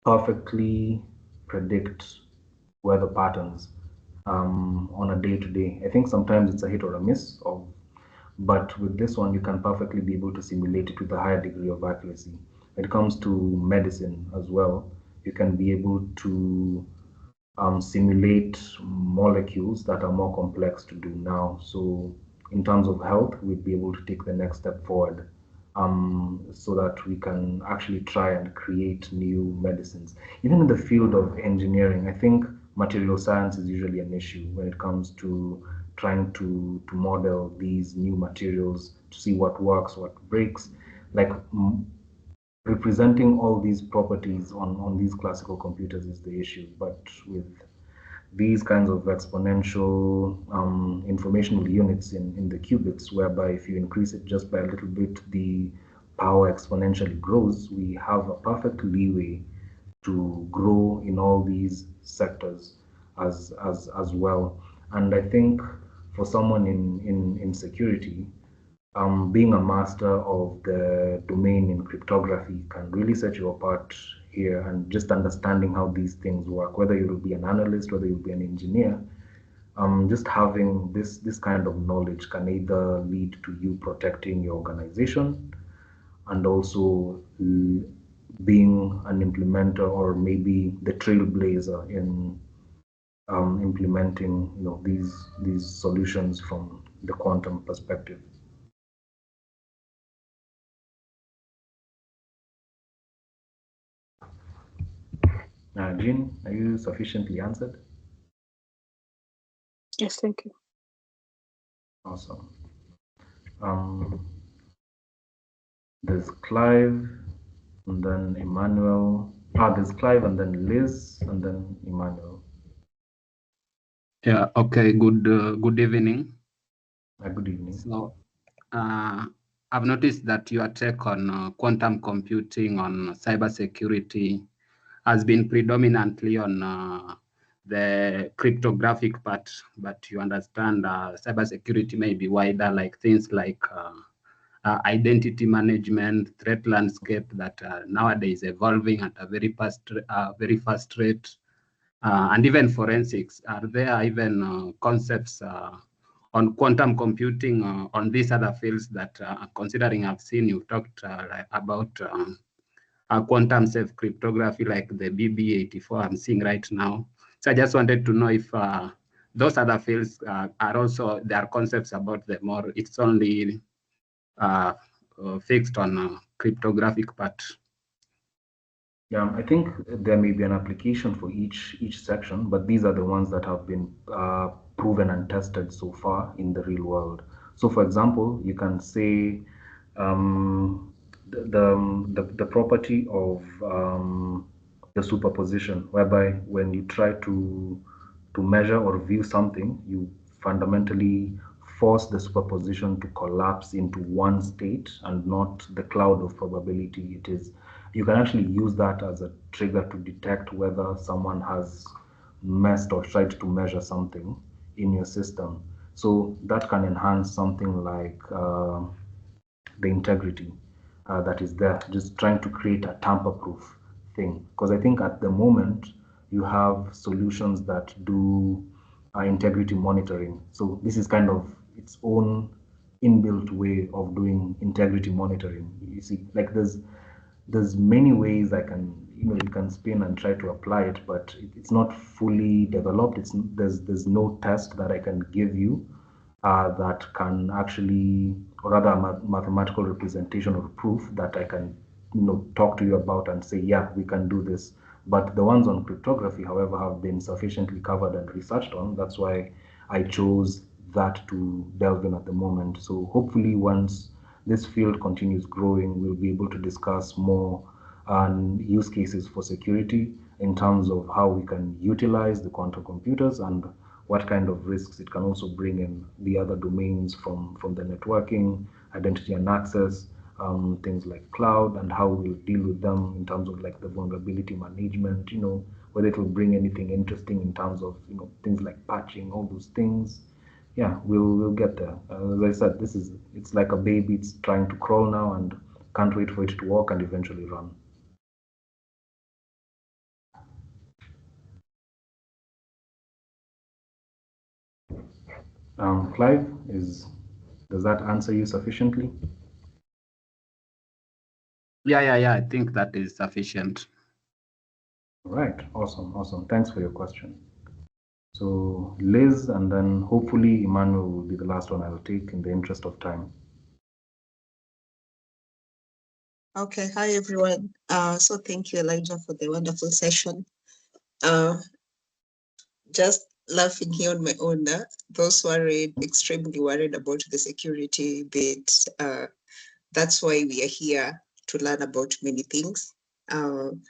perfectly predict weather patterns on a day-to-day. I think sometimes it's a hit or a miss, but with this one, you can perfectly be able to simulate it with a higher degree of accuracy. When it comes to medicine as well, you can be able to simulate molecules that are more complex to do now. So in terms of health, we'd be able to take the next step forward, so that we can actually try and create new medicines. Even in the field of engineering, I think material science is usually an issue when it comes to trying to model these new materials to see what works, what breaks, like representing all these properties on these classical computers is the issue. But with these kinds of exponential informational units in the qubits, whereby if you increase it just by a little bit, the power exponentially grows, we have a perfect leeway to grow in all these sectors as well. And I think for someone in security, being a master of the domain in cryptography can really set you apart here, and just understanding how these things work, whether you'll be an analyst, whether you'll be an engineer, just having this kind of knowledge can either lead to you protecting your organization and also being an implementer or maybe the trailblazer in implementing these solutions from the quantum perspective. Jean, are you sufficiently answered? Yes, thank you. Awesome. There's Clive, and then Emmanuel. There's Clive, and then Liz, and then Emmanuel. Yeah. Okay. Good evening. Good evening. So, I've noticed that your take on quantum computing on cybersecurity has been predominantly on the cryptographic part, but you understand cybersecurity may be wider, like things like identity management, threat landscape that nowadays evolving at a very fast rate, and even forensics. Are there even concepts on quantum computing on these other fields that, considering I've seen you talked about quantum safe cryptography like the BB84 I'm seeing right now. So I just wanted to know if those other fields are also, there are concepts about them, or it's only fixed on cryptographic part. Yeah, I think there may be an application for each section, but these are the ones that have been proven and tested so far in the real world. So, for example, you can say the property of the superposition, whereby when you try to measure or view something, you fundamentally force the superposition to collapse into one state and not the cloud of probability it is. You can actually use that as a trigger to detect whether someone has messed or tried to measure something in your system. So that can enhance something like the integrity that is there, just trying to create a tamper-proof thing. Because I think at the moment, you have solutions that do integrity monitoring. So this is kind of its own inbuilt way of doing integrity monitoring. You see, like there's many ways you can spin and try to apply it, but it's not fully developed. There's no test that I can give you that can actually, or rather mathematical representation or proof that I can talk to you about and say, yeah, we can do this. But the ones on cryptography, however, have been sufficiently covered and researched on. That's why I chose that to delve in at the moment. So hopefully once this field continues growing, we'll be able to discuss more use cases for security in terms of how we can utilize the quantum computers and what kind of risks it can also bring in the other domains from the networking, identity and access, things like cloud, and how we'll deal with them in terms of like the vulnerability management, whether it will bring anything interesting in terms of, things like patching, all those things. Yeah, we'll get there. As I said, it's like a baby. It's trying to crawl now and can't wait for it to walk and eventually run. Clive, does that answer you sufficiently? Yeah. I think that is sufficient. All right, awesome. Thanks for your question. So Liz, and then hopefully Emmanuel will be the last one I'll take in the interest of time. Okay, hi everyone. So thank you, Elijah, for the wonderful session. Just laughing here on my own. Those worried, extremely worried about the security bit. That's why we are here to learn about many things. And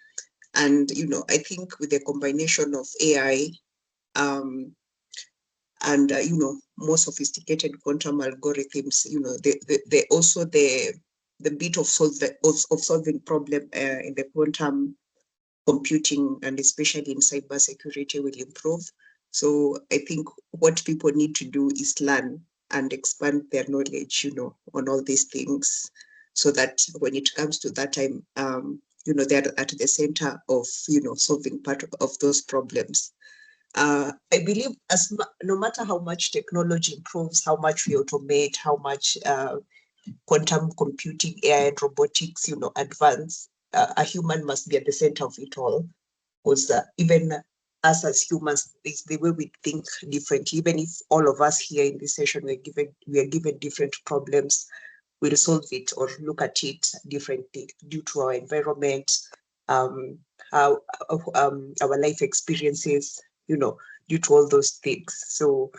I think with the combination of AI and more sophisticated quantum algorithms, they also the bit of solving problem in the quantum computing and especially in cybersecurity will improve. So I think what people need to do is learn and expand their knowledge, on all these things, so that when it comes to that time, they're at the center of, solving part of those problems. I believe no matter how much technology improves, how much we automate, how much quantum computing, AI, and robotics, advance, a human must be at the center of it all. Because even us as humans, it's the way we think differently. Even if all of us here in this session we are given different problems, we'll solve it or look at it differently due to our environment, how our life experiences, due to all those things. So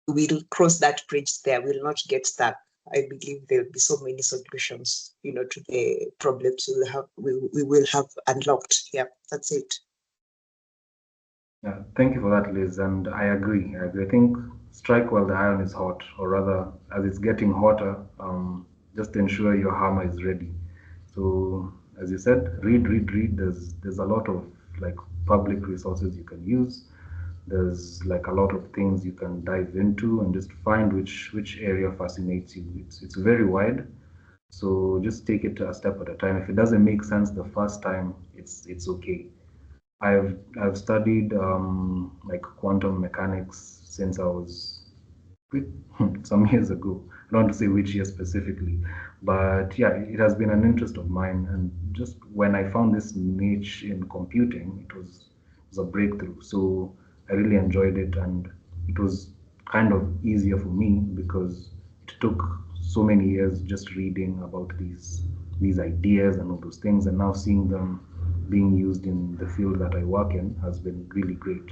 we'll cross that bridge there. We'll not get stuck. I believe there'll be so many solutions, to the problems we will have unlocked. Yeah, that's it. Yeah, thank you for that, Liz. And I agree. I think strike while the iron is hot, or rather, as it's getting hotter, just ensure your hammer is ready. So, as you said, read. There's a lot of like public resources you can use. There's like a lot of things you can dive into and just find which area fascinates you. It's very wide. So just take it a step at a time. If it doesn't make sense the first time, it's okay. I've studied like quantum mechanics since I was some years ago. I don't want to say which year specifically, but yeah, it has been an interest of mine. And just when I found this niche in computing, it was a breakthrough. So I really enjoyed it, and it was kind of easier for me because it took so many years just reading about these ideas and all those things, and now seeing them being used in the field that I work in has been really great.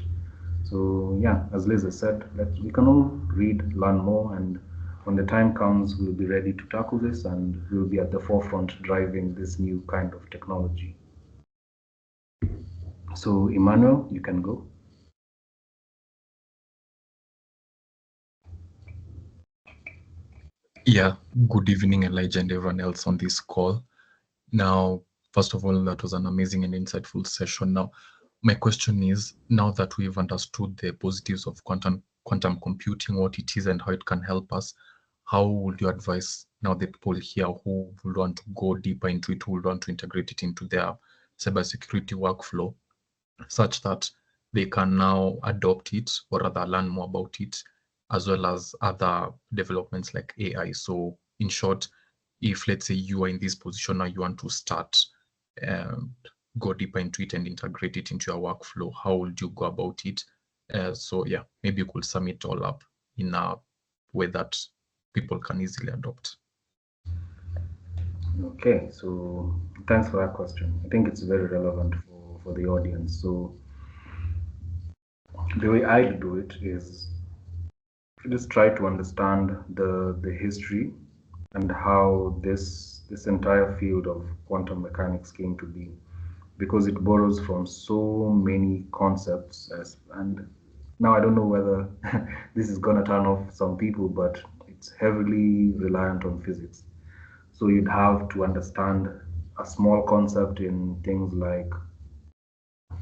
So yeah, as Liz has said, we can all read, learn more, and when the time comes, we'll be ready to tackle this, and we'll be at the forefront driving this new kind of technology. So Emmanuel, you can go. Yeah, good evening, Elijah, and everyone else on this call. Now, first of all, that was an amazing and insightful session. Now, my question is, now that we've understood the positives of quantum computing, what it is and how it can help us, how would you advise now the people here who would want to go deeper into it, who would want to integrate it into their cybersecurity workflow, such that they can now adopt it or rather learn more about it, as well as other developments like AI. So in short, if let's say you are in this position now, you want to start and go deeper into it and integrate it into your workflow, how would you go about it? So yeah, maybe you could sum it all up in a way that people can easily adopt. Okay, so thanks for that question. I think it's very relevant for the audience. So the way I do it is just try to understand the history and how this entire field of quantum mechanics came to be, because it borrows from so many concepts. And now I don't know whether this is gonna turn off some people, but it's heavily reliant on physics. So you'd have to understand a small concept in things like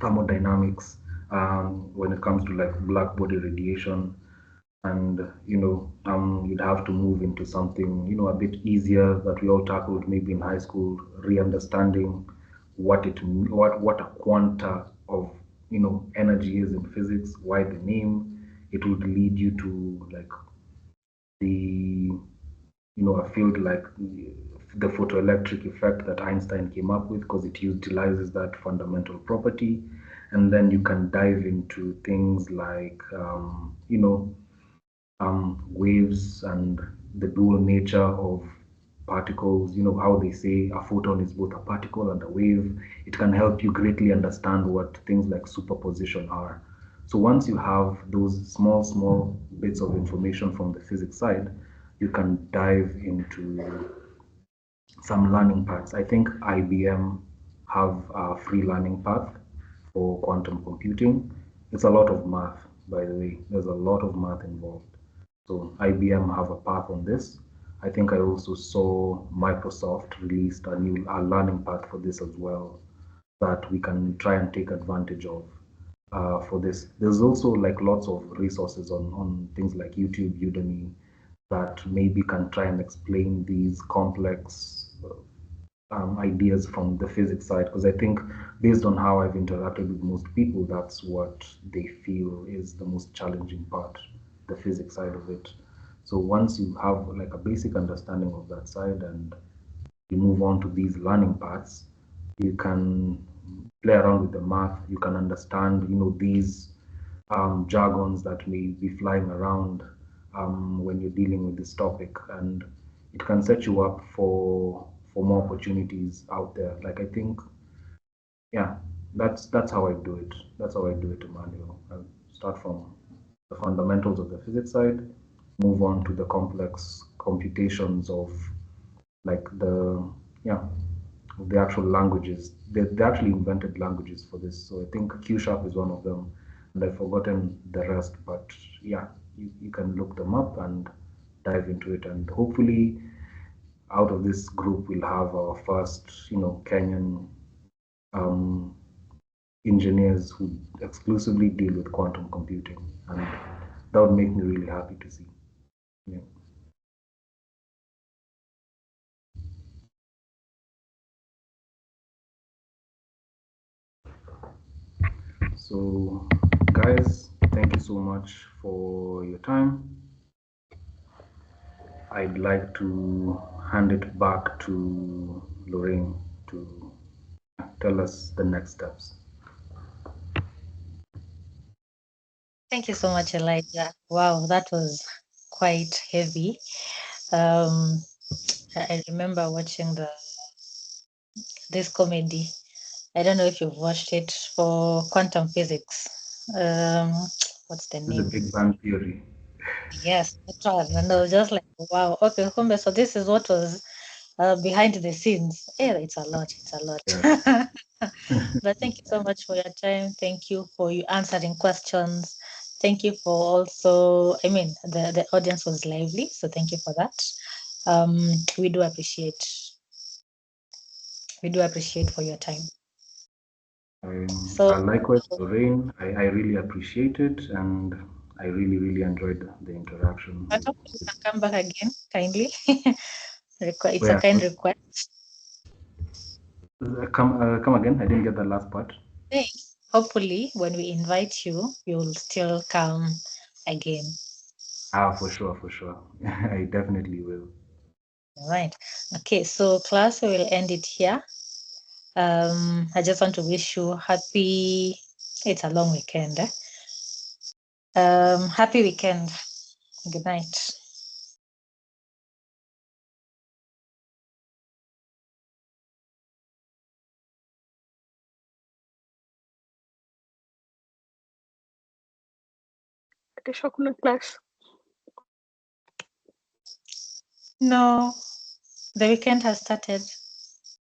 thermodynamics, when it comes to like black body radiation, and you'd have to move into something a bit easier that we all tackled maybe in high school, re-understanding what a quanta of energy is in physics, why the name. It would lead you to like the a field like the photoelectric effect that Einstein came up with, because it utilizes that fundamental property. And then you can dive into things like, waves and the dual nature of particles, how they say a photon is both a particle and a wave. It can help you greatly understand what things like superposition are. So once you have those small bits of information from the physics side, you can dive into some learning paths. I think IBM have a free learning path for quantum computing. It's a lot of math, by the way. There's a lot of math involved. So IBM have a path on this. I think I also saw Microsoft released a learning path for this as well that we can try and take advantage of for this. There's also like lots of resources on things like YouTube, Udemy, that maybe can try and explain these complex ideas from the physics side, because I think based on how I've interacted with most people, that's what they feel is the most challenging part, the physics side of it. So once you have like a basic understanding of that side and you move on to these learning paths, you can play around with the math, you can understand, these jargons that may be flying around when you're dealing with this topic, and it can set you up for more opportunities out there. Like I think, yeah, that's how I do it. That's how I do it, Emmanuel. I start from the fundamentals of the physics side, move on to the complex computations of like the actual languages. They actually invented languages for this. So I think Q# is one of them, and I've forgotten the rest. But yeah, you can look them up and dive into it, and hopefully out of this group we'll have our first, Kenyan engineers who exclusively deal with quantum computing, and that would make me really happy to see. Yeah. So guys, thank you so much for your time. I'd like to hand it back to Lorraine to tell us the next steps. Thank you so much, Elijah. Wow, that was quite heavy. I remember watching this comedy. I don't know if you've watched it, for quantum physics. What's the This is a name? Big Bang Theory. Yes, that one. And I was just like, wow, okay, Kumbe, so this is what was behind the scenes. Yeah, it's a lot. Yeah. But thank you so much for your time. Thank you for you answering questions. Thank you for also, the audience was lively, so thank you for that. We do appreciate for your time. So likewise, Lorraine, I really appreciate it, and I really enjoyed the interaction. I hope you can come back again, kindly. It's Where, a kind request. come again? I didn't get the last part. Hey, hopefully, when we invite you, you'll still come again. For sure. I definitely will. All right. Okay, so class, we will end it here. I just want to wish you happy. It's a long weekend. Happy weekend. Good night. Kesho kuna class? No, the weekend has started.